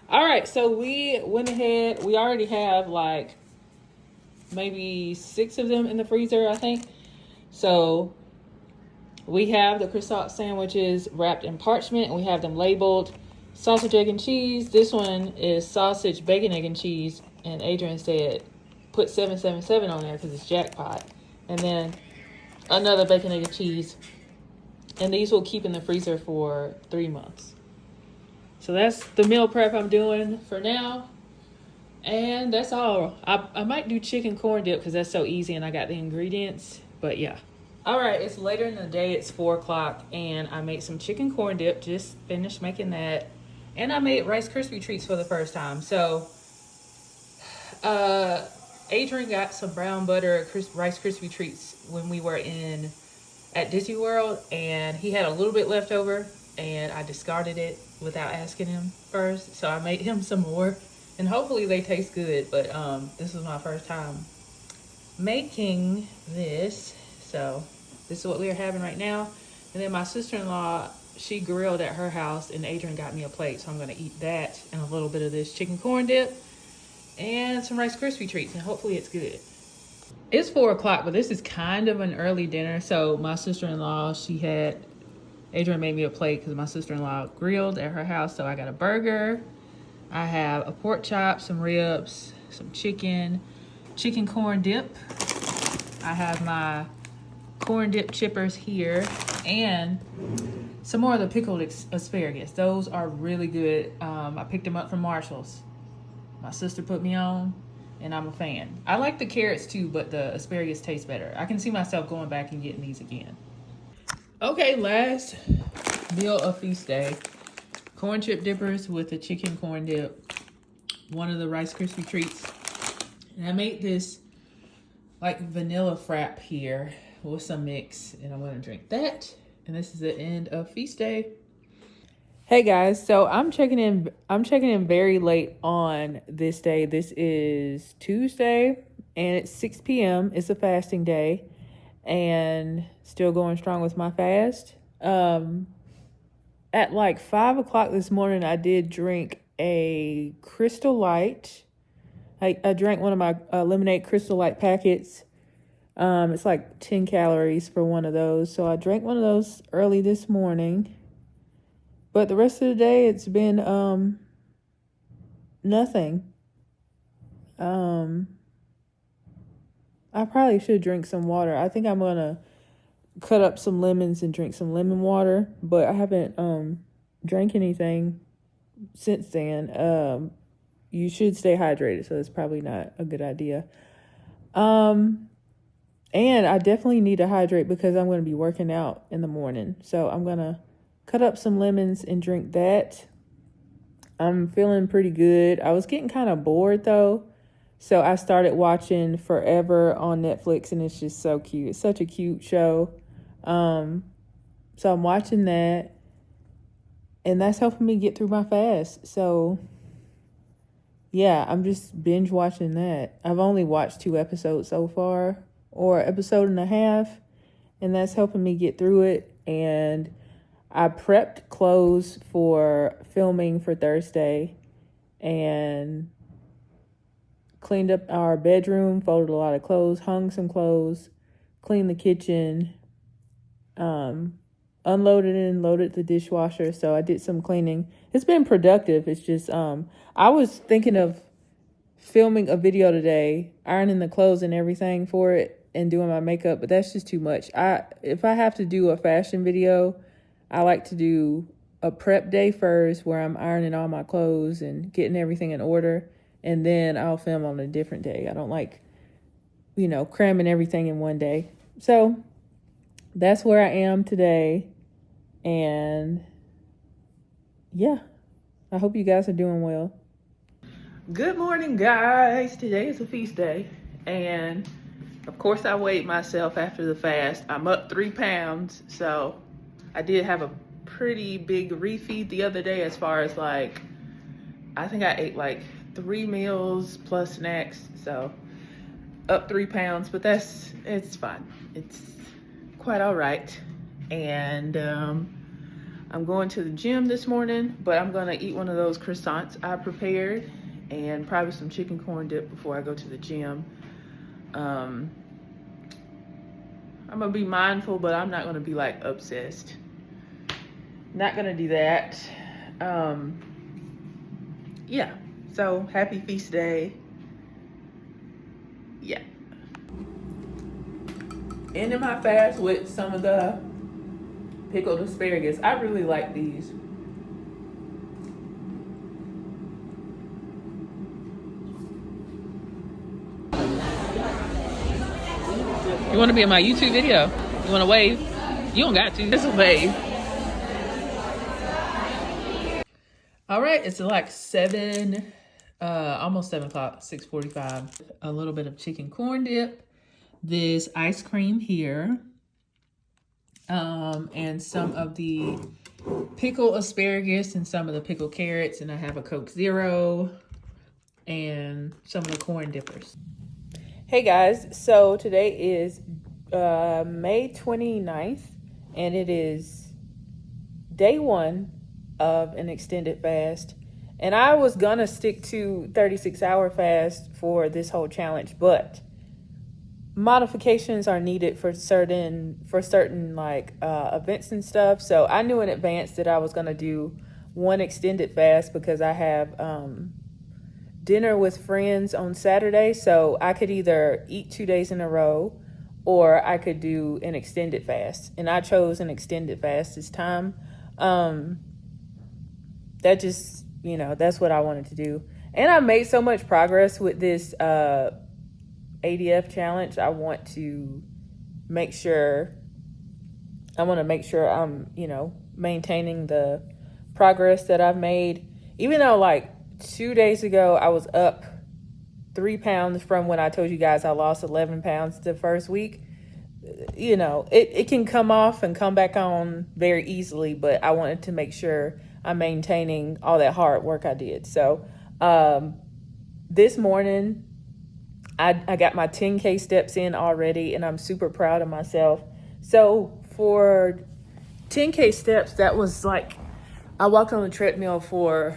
All right, so we went ahead. We already have like maybe 6 of them in the freezer, I think. So we have the croissant sandwiches wrapped in parchment, and we have them labeled sausage, egg, and cheese. This one is sausage, bacon, egg, and cheese. And Adrian said put 777 on there because it's jackpot. And then another bacon, egg, and cheese. And these will keep in the freezer for 3 months. So that's the meal prep I'm doing for now. And that's all. I might do chicken corn dip because that's so easy and I got the ingredients. But yeah. All right, it's later in the day. It's 4 o'clock and I made some chicken corn dip. Just finished making that. And I made Rice Krispie treats for the first time. So Adrian got some brown butter Rice Krispie treats when we were at Disney World. And he had a little bit left over and I discarded it without asking him first. So I made him some more. And hopefully they taste good, but this was my first time making this. So this is what we are having right now. And then my sister-in-law, she grilled at her house and Adrian got me a plate. So I'm gonna eat that and a little bit of this chicken corn dip and some Rice Krispie treats, and hopefully it's good. It's 4 o'clock, but this is kind of an early dinner. So my sister-in-law, Adrian made me a plate because my sister-in-law grilled at her house. So I got a burger. I have a pork chop, some ribs, some chicken corn dip. I have my corn dip chippers here and some more of the pickled asparagus. Those are really good. I picked them up from Marshall's. My sister put me on and I'm a fan. I like the carrots too, but the asparagus tastes better. I can see myself going back and getting these again. Okay, last meal of feast day. Corn chip dippers with the chicken corn dip. One of the Rice Krispie treats. And I made this like vanilla frap here with some mix. And I'm going to drink that. And this is the end of feast day. Hey guys, so I'm checking in very late on this day. This is Tuesday and it's 6 p.m. It's a fasting day and still going strong with my fast. At like 5 o'clock this morning, I did drink a Crystal Light. I drank one of my lemonade Crystal Light packets. It's like 10 calories for one of those. So I drank one of those early this morning. But the rest of the day, it's been nothing. I probably should drink some water. I think I'm going to cut up some lemons and drink some lemon water, but I haven't drank anything since then. You should stay hydrated, so it's probably not a good idea. And I definitely need to hydrate because I'm going to be working out in the morning. So I'm going to cut up some lemons and drink that. I'm feeling pretty good. I was getting kind of bored though. So I started watching Forever on Netflix and it's just so cute. It's such a cute show. So I'm watching that and that's helping me get through my fast. So yeah, I'm just binge watching that. I've only watched 2 episodes so far, or episode and a half, and that's helping me get through it. And I prepped clothes for filming for Thursday and cleaned up our bedroom, folded a lot of clothes, hung some clothes, cleaned the kitchen, unloaded and loaded the dishwasher. So I did some cleaning. It's been productive. It's just, I was thinking of filming a video today, ironing the clothes and everything for it and doing my makeup, but that's just too much. If I have to do a fashion video, I like to do a prep day first where I'm ironing all my clothes and getting everything in order. And then I'll film on a different day. I don't like, cramming everything in one day. So that's where I am today. And yeah, I hope you guys are doing well. Good morning, guys. Today is a feast day. And of course I weighed myself after the fast. I'm up 3 pounds. So I did have a pretty big refeed the other day as far as like I think I ate like 3 meals plus snacks, so up 3 pounds, but it's fine. It's quite all right. And I'm going to the gym this morning, but I'm gonna eat one of those croissants I prepared and probably some chicken corn dip before I go to the gym. I'm gonna be mindful, but I'm not gonna be like obsessed. Not gonna do that. Yeah, so happy feast day. Yeah. Ending my fast with some of the pickled asparagus. I really like these. You want to be in my YouTube video? You want to wave? You don't got to. Just wave. All right, it's like 7, almost 7 o'clock, 6:45. A little bit of chicken corn dip, this ice cream here, and some of the pickled asparagus and some of the pickled carrots, and I have a Coke Zero and some of the corn dippers. Hey guys, so today is May 29th, and it is day 1 of an extended fast. And I was gonna stick to 36-hour fast for this whole challenge, but modifications are needed for certain like events and stuff. So I knew in advance that I was gonna do one extended fast because I have dinner with friends on Saturday, so I could either eat 2 days in a row or I could do an extended fast, and I chose an extended fast this time. That just, you know, that's what I wanted to do. And I made so much progress with this ADF challenge. I want to make sure I'm, you know, maintaining the progress that I've made. Even though like 2 days ago, I was up 3 pounds from when I told you guys I lost 11 pounds the first week. You know, it can come off and come back on very easily, but I wanted to make sure I'm maintaining all that hard work I did. So this morning, I got my 10K steps in already, and I'm super proud of myself. So for 10K steps, that was like, I walked on the treadmill for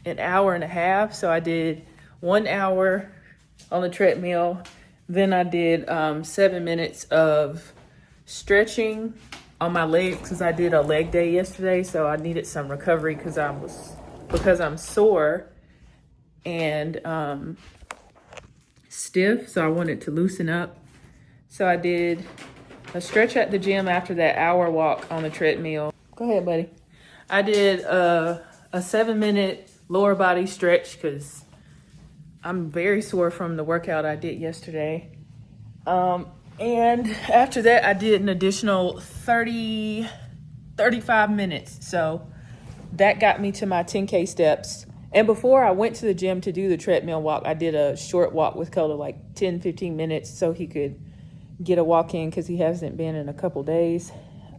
an hour and a half. So I did 1 hour on the treadmill. Then I did 7 minutes of stretching on my legs because I did a leg day yesterday. So I needed some recovery because I'm sore and stiff. So I wanted to loosen up. So I did a stretch at the gym after that hour walk on the treadmill. Go ahead, buddy. I did a 7-minute lower body stretch because I'm very sore from the workout I did yesterday. And after that, I did an additional 35 minutes. So that got me to my 10K steps. And before I went to the gym to do the treadmill walk, I did a short walk with Coda, like 10, 15 minutes, so he could get a walk in because he hasn't been in a couple days.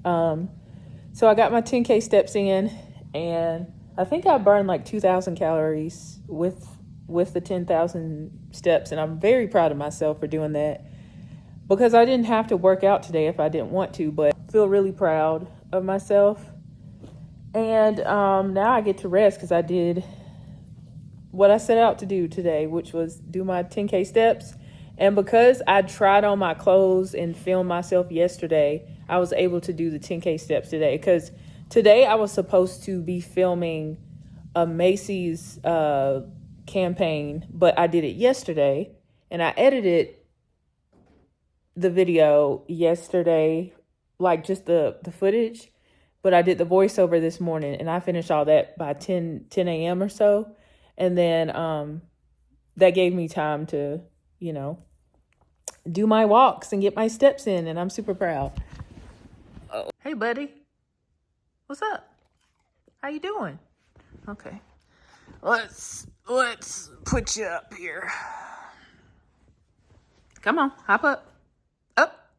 So I got my 10K steps in, and I think I burned like 2,000 calories with the 10,000 steps. And I'm very proud of myself for doing that because I didn't have to work out today if I didn't want to, but I feel really proud of myself. And now I get to rest because I did what I set out to do today, which was do my 10K steps. And because I tried on my clothes and filmed myself yesterday, I was able to do the 10K steps today. Because today I was supposed to be filming a Macy's campaign, but I did it yesterday. And I edited the video yesterday, like just the footage. But I did the voiceover this morning, and I finished all that by 10 a.m. or so. And then that gave me time to, you know, do my walks and get my steps in, and I'm super proud. Oh. Hey, buddy. What's up? How you doing? Okay. Let's put you up here. Come on, hop up. Up.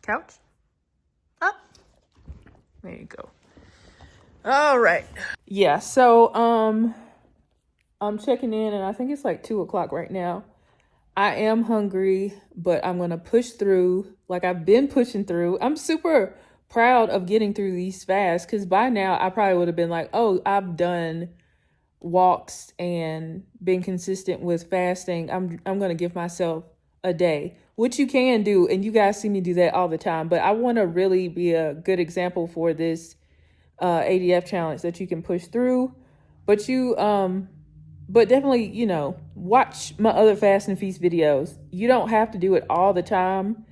Couch. Up. There you go. All right. Yeah, so I'm checking in, and I think it's like 2 o'clock right now. I am hungry, but I'm going to push through like I've been pushing through. I'm super proud of getting through these fasts, because by now I probably would have been like, oh, I've done walks and been consistent with fasting. I'm going to give myself a day, which you can do. And you guys see me do that all the time. But I want to really be a good example for this ADF challenge that you can push through. But but definitely, watch my other fast and feast videos. You don't have to do it all the time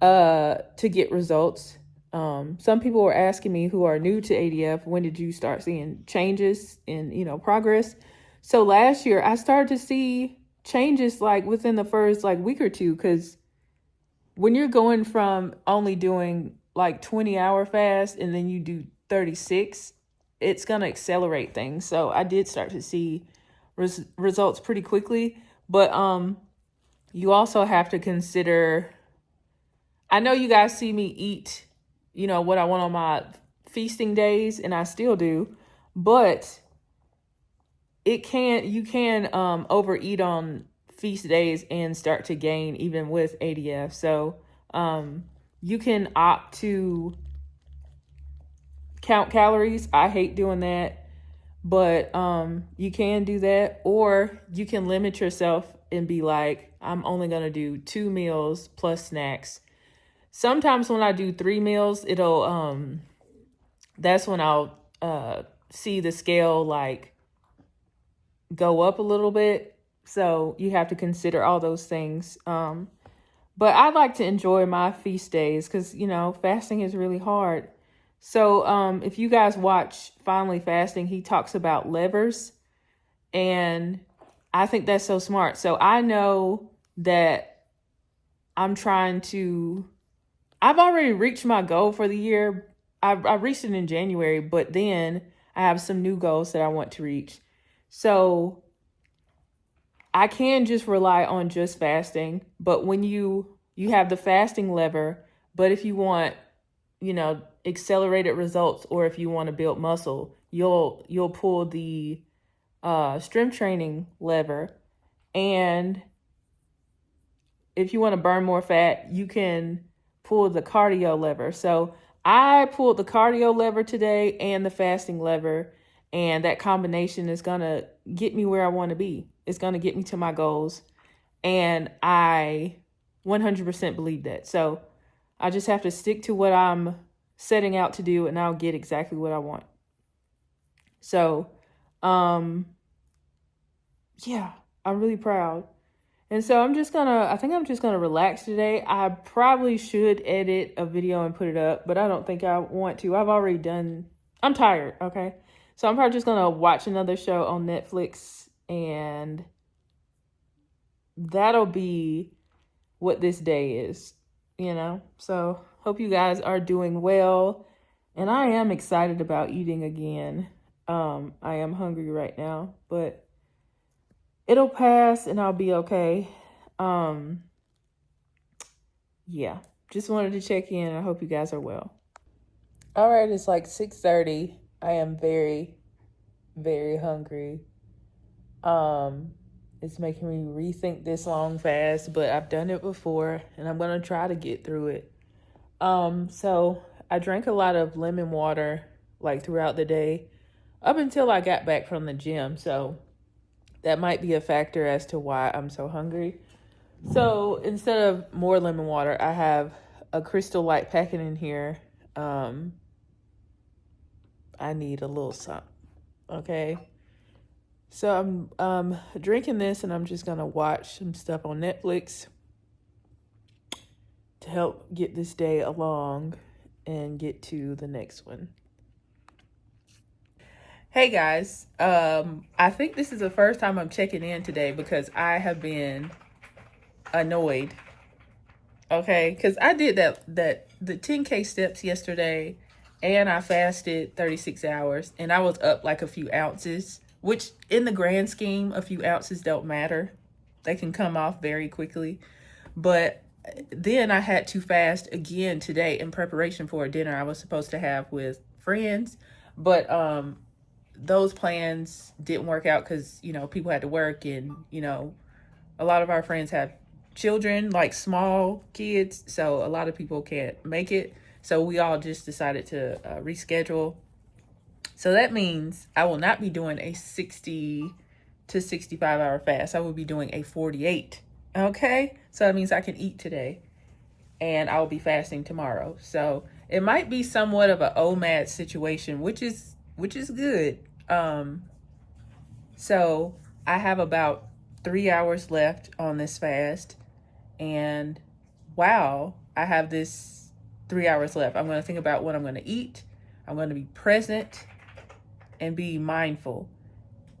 to get results. Some people are asking me who are new to ADF, when did you start seeing changes in, progress? So last year I started to see changes like within the first like week or two, because when you're going from only doing like 20-hour fast and then you do 36, it's going to accelerate things. So I did start to see results pretty quickly, but you also have to consider, I know you guys see me eat, what I want on my feasting days, and I still do, but you can overeat on feast days and start to gain even with ADF. So you can opt to count calories. I hate doing that, but you can do that, or you can limit yourself and be like, I'm only going to do 2 meals plus snacks. Sometimes when I do 3 meals, that's when I'll see the scale like go up a little bit. So you have to consider all those things. But I like to enjoy my feast days because, fasting is really hard. So if you guys watch Finally Fasting, he talks about levers, and I think that's so smart. So I know that I've already reached my goal for the year. I reached it in January, but then I have some new goals that I want to reach. So I can just rely on just fasting, but when you have the fasting lever, but if you want, accelerated results, or if you want to build muscle, you'll pull the strength training lever. And if you want to burn more fat, you can pull the cardio lever. So I pulled the cardio lever today and the fasting lever, and that combination is going to get me where I want to be. It's going to get me to my goals, and I 100% believe that. So I just have to stick to what I'm setting out to do, and I'll get exactly what I want. So, yeah, I'm really proud. And so I think I'm just gonna relax today. I probably should edit a video and put it up, but I don't think I want to. I'm tired, okay? So I'm probably just gonna watch another show on Netflix, and that'll be what this day is, So hope you guys are doing well. And I am excited about eating again. I am hungry right now, but it'll pass and I'll be okay. Yeah, just wanted to check in. I hope you guys are well. All right, it's like 6:30. I am very, very hungry. It's making me rethink this long fast, but I've done it before and I'm going to try to get through it. So I drank a lot of lemon water like throughout the day up until I got back from the gym. So that might be a factor as to why I'm so hungry. So instead of more lemon water, I have a Crystal Light packet in here. I need a little something, okay? So I'm drinking this, and I'm just going to watch some stuff on Netflix to help get this day along and get to the next one. Hey guys, I think this is the first time I'm checking in today because I have been annoyed. Okay, because I did the 10K steps yesterday, and I fasted 36 hours, and I was up like a few ounces, which in the grand scheme, a few ounces don't matter. They can come off very quickly. But then I had to fast again today in preparation for a dinner I was supposed to have with friends. But those plans didn't work out because, you know, people had to work, and, you know, a lot of our friends have children, like small kids. So a lot of people can't make it. So we all just decided to reschedule. So that means I will not be doing a 60 to 65 hour fast. I will be doing a 48. Okay. So that means I can eat today and I will be fasting tomorrow. So it might be somewhat of an OMAD situation, which is good. So I have about 3 hours left on this fast, and wow, I have this 3 hours left. I'm going to think about what I'm going to eat. I'm going to be present and be mindful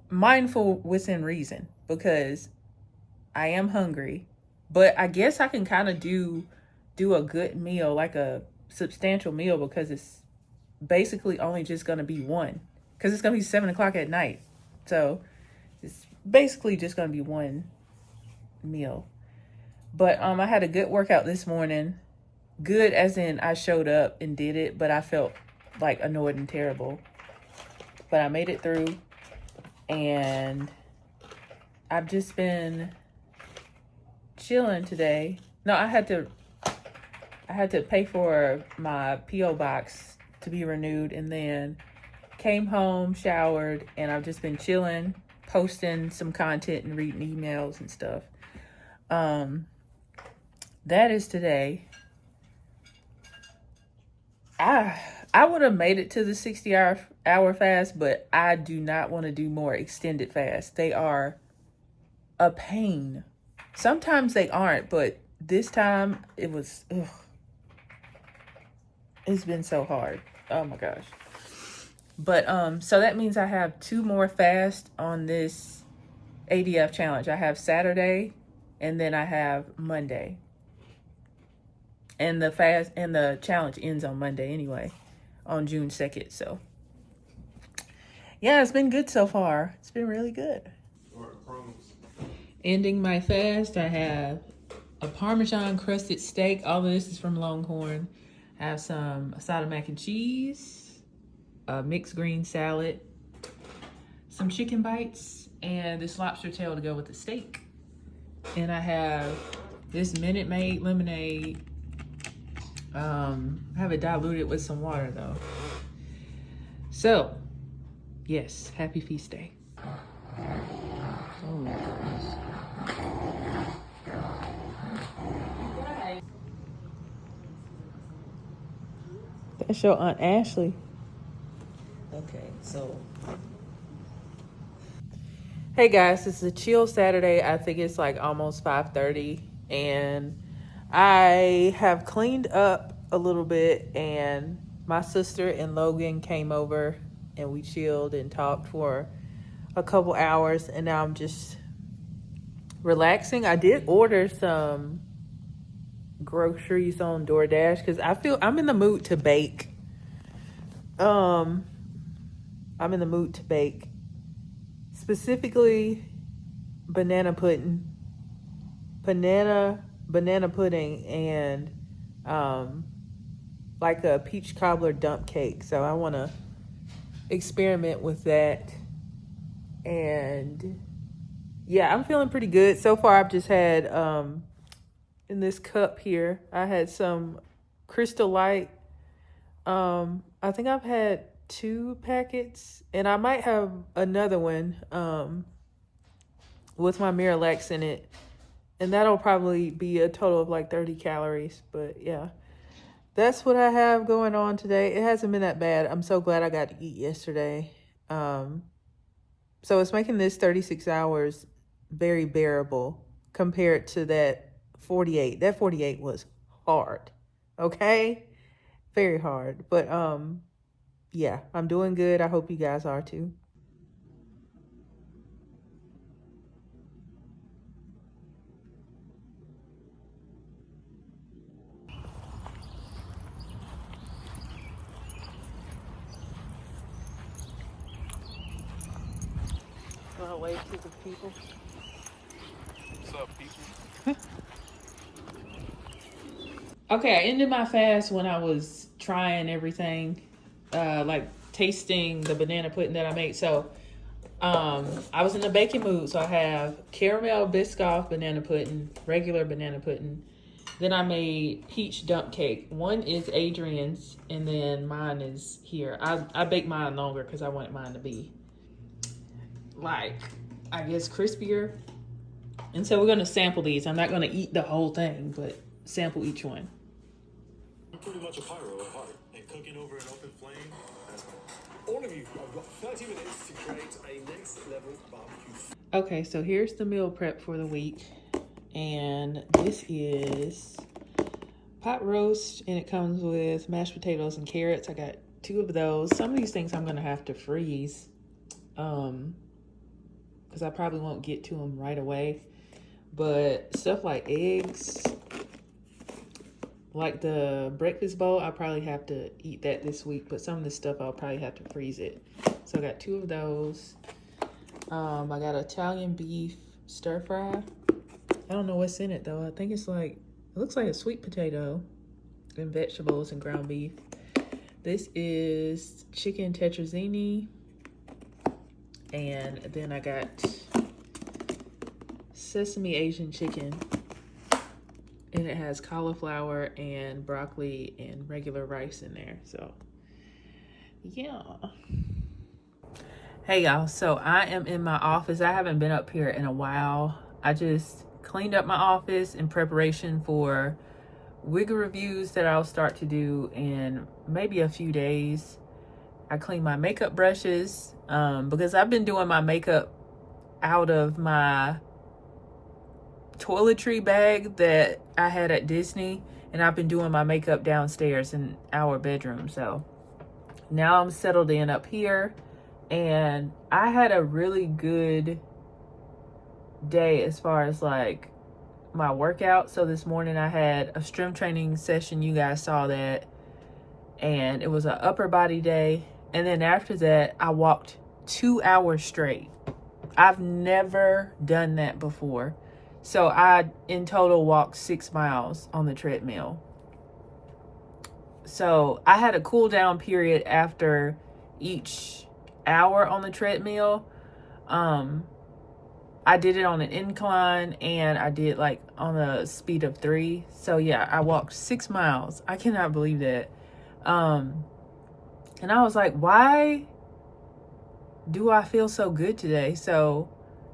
within reason, because I am hungry, but I guess I can kind of do a good meal, like a substantial meal, because it's basically only just going to be one, because it's going to be 7 o'clock at night. So it's basically just going to be one meal. But I had a good workout this morning. Good as in I showed up and did it, but I felt like annoyed and terrible. But I made it through, and I've just been chilling today. No, I had to pay for my P.O. box to be renewed, and then came home, showered, and I've just been chilling, posting some content and reading emails and stuff. That is today. I would have made it to the 60-hour fast, but I do not want to do more extended fasts. They are a pain. Sometimes they aren't, but this time it was, it's been so hard. Oh my gosh. But so that means I have 2 more fasts on this ADF challenge. I have Saturday, and then I have Monday. And the fast and the challenge ends on Monday anyway, on June 2nd. So yeah, it's been good so far. It's been really good. Ending my fast, I have a Parmesan crusted steak. All of this is from Longhorn. I have some asada mac and cheese, a mixed green salad, some chicken bites, and this lobster tail to go with the steak. And I have this Minute Maid lemonade. I have it diluted with some water though. So, yes, happy feast day. Oh my goodness. That's your Aunt Ashley. Okay, so. Hey guys, it's a chill Saturday. I think it's like almost 5:30, and I have cleaned up a little bit, and my sister and Logan came over and we chilled and talked for a couple hours, and now I'm just relaxing. I did order some groceries on DoorDash because I feel I'm in the mood to bake. I'm in the mood to bake. Specifically banana pudding, and like a peach cobbler dump cake. So I want to experiment with that. And yeah, I'm feeling pretty good. So far I've just had in this cup here, I had some Crystal Light. I think I've had 2 packets, and I might have another one with my Miralax in it, and that'll probably be a total of like 30 calories. But yeah, that's what I have going on today. It hasn't been that bad. I'm so glad I got to eat yesterday. So it's making this 36 hours very bearable compared to that 48. That 48 was hard. Okay? Very hard. But yeah, I'm doing good. I hope you guys are too. Want to wave to the people? What's up, people? Okay, I ended my fast when I was trying everything, like tasting the banana pudding that I made. So I was in the baking mood, so I have caramel Biscoff banana pudding, regular banana pudding. Then I made peach dump cake. One is Adrian's, and then mine is here. I baked mine longer because I wanted mine to be, like, I guess crispier. And so we're going to sample these. I'm not going to eat the whole thing, but sample each one. I'm pretty much a pyro at heart, and cooking over an open flame, that's my... All of you, I've got 30 minutes to create a next level barbecue. Okay, so here's the meal prep for the week. And this is pot roast, and it comes with mashed potatoes and carrots. I got 2 of those. Some of these things I'm going to have to freeze because I probably won't get to them right away. But stuff like eggs, like the breakfast bowl, I probably have to eat that this week. But some of this stuff, I'll probably have to freeze it. So I got 2 of those. I got Italian beef stir fry. I don't know what's in it though. I think it's like, it looks like a sweet potato and vegetables and ground beef. This is chicken tetrazzini. And then I got sesame Asian chicken. And it has cauliflower and broccoli and regular rice in there. So, yeah. Hey y'all, so I am in my office. I haven't been up here in a while. I just cleaned up my office in preparation for wig reviews that I'll start to do in maybe a few days. I cleaned my makeup brushes because I've been doing my makeup out of my toiletry bag that I had at Disney, and I've been doing my makeup downstairs in our bedroom. So now I'm settled in up here, and I had a really good day as far as like my workout. So this morning I had a strength training session. You guys saw that, and it was an upper body day. And then after that I walked 2 hours straight. I've never done that before. So I in total walked 6 miles on the treadmill. So I had a cool down period after each hour on the treadmill. I did it on an incline, and I did like on a speed of 3. So yeah, I walked 6 miles. I cannot believe that. And I was like, why do I feel so good today? So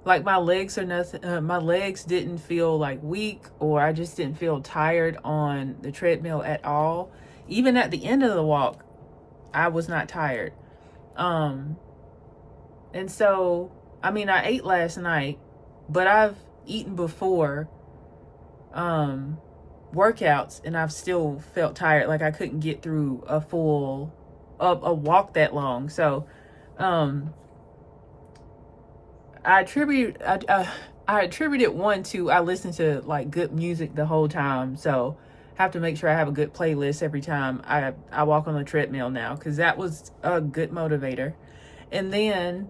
like my legs are nothing. My legs didn't feel like weak, or I just didn't feel tired on the treadmill at all. Even at the end of the walk, I was not tired. And so, I mean, I ate last night, but I've eaten before workouts, and I've still felt tired. Like I couldn't get through a full a walk that long. So I attribute it one to I listen to like good music the whole time. So have to make sure I have a good playlist every time I walk on the treadmill now, because that was a good motivator. And then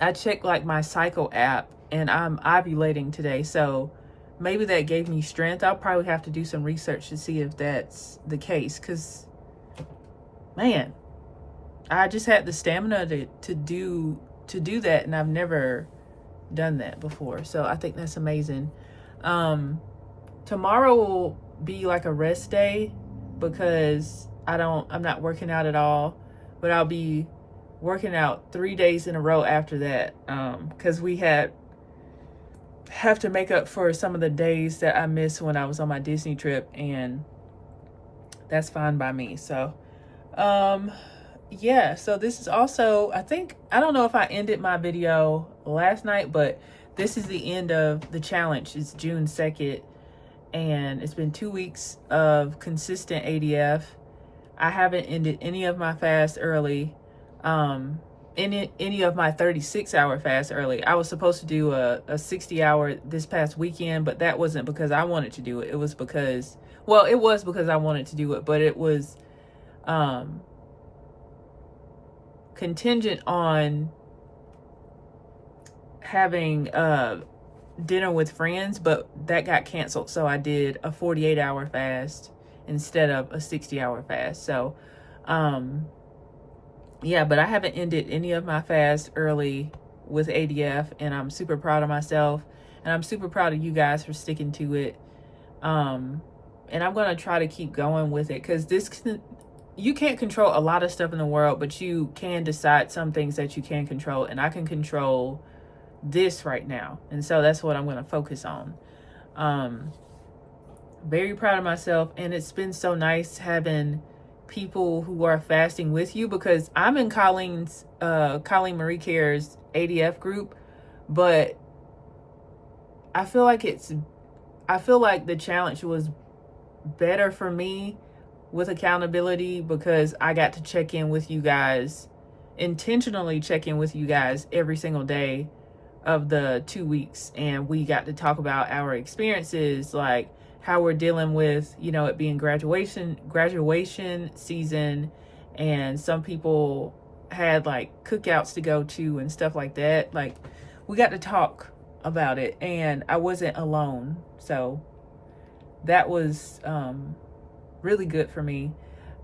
I checked like my cycle app, and I'm ovulating today, so maybe that gave me strength. I'll probably have to do some research to see if that's the case, because man, I just had the stamina to do that, and I've never done that before. So I think that's amazing. Tomorrow will be like a rest day because I'm not working out at all, but I'll be working out 3 days in a row after that, because we have to make up for some of the days that I missed when I was on my Disney trip, and that's fine by me. So yeah, so this is also, I don't know if I ended my video last night, but this is the end of the challenge. It's June 2nd, and it's been 2 weeks of consistent ADF. I haven't ended any of my fast early, any of my 36-hour fast early. I was supposed to do a 60-hour this past weekend, but that wasn't because I wanted to do it. It was because, well, it was because I wanted to do it, but it was contingent on having dinner with friends, but that got canceled. So I did a 48-hour fast instead of a 60-hour fast. So yeah, but I haven't ended any of my fast early with ADF, and I'm super proud of myself, and I'm super proud of you guys for sticking to it. And I'm going to try to keep going with it, because you can't control a lot of stuff in the world, but you can decide some things that you can control, and I can control this right now. And so that's what I'm going to focus on. Very proud of myself, and it's been so nice having people who are fasting with you, because I'm in Colleen Marie Care's ADF group, but I feel like the challenge was better for me with accountability, because I got to check in with you guys, intentionally check in with you guys every single day of the 2 weeks, and we got to talk about our experiences, like how we're dealing with, you know, it being graduation season, and some people had like cookouts to go to and stuff like that. Like, we got to talk about it, and I wasn't alone, so that was really good for me.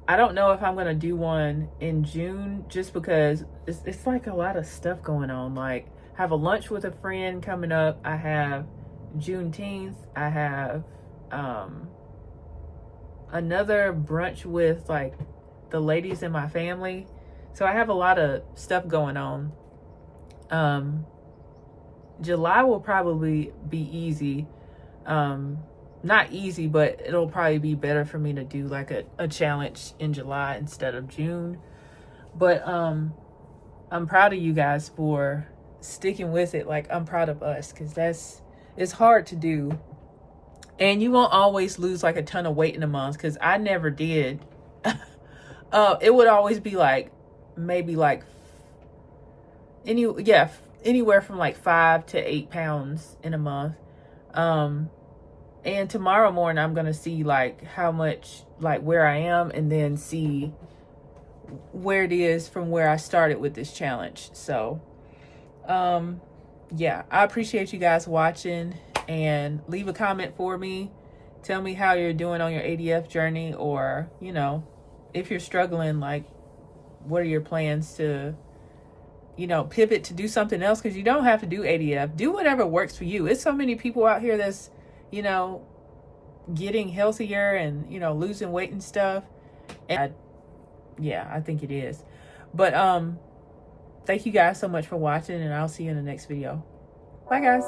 I don't know if I'm gonna do one in June, just because it's like a lot of stuff going on. Like, I have a lunch with a friend coming up, I have Juneteenth, I have another brunch with like the ladies in my family, so I have a lot of stuff going on. July will probably be easy. Not easy, but it'll probably be better for me to do like a challenge in July instead of June. But I'm proud of you guys for sticking with it. Like, I'm proud of us, because it's hard to do, and you won't always lose like a ton of weight in a month, because I never did. It would always be like maybe like anywhere from like 5 to 8 pounds in a month. And tomorrow morning I'm gonna see like how much, like where I am, and then see where it is from where I started with this challenge. So yeah, I appreciate you guys watching, and leave a comment for me. Tell me how you're doing on your ADF journey, or, you know, if you're struggling, like, what are your plans to, you know, pivot to do something else, because you don't have to do ADF. Do whatever works for you. It's so many people out here that's, you know, getting healthier and, you know, losing weight and stuff. And I think it is. But thank you guys so much for watching, and I'll see you in the next video. Bye, guys.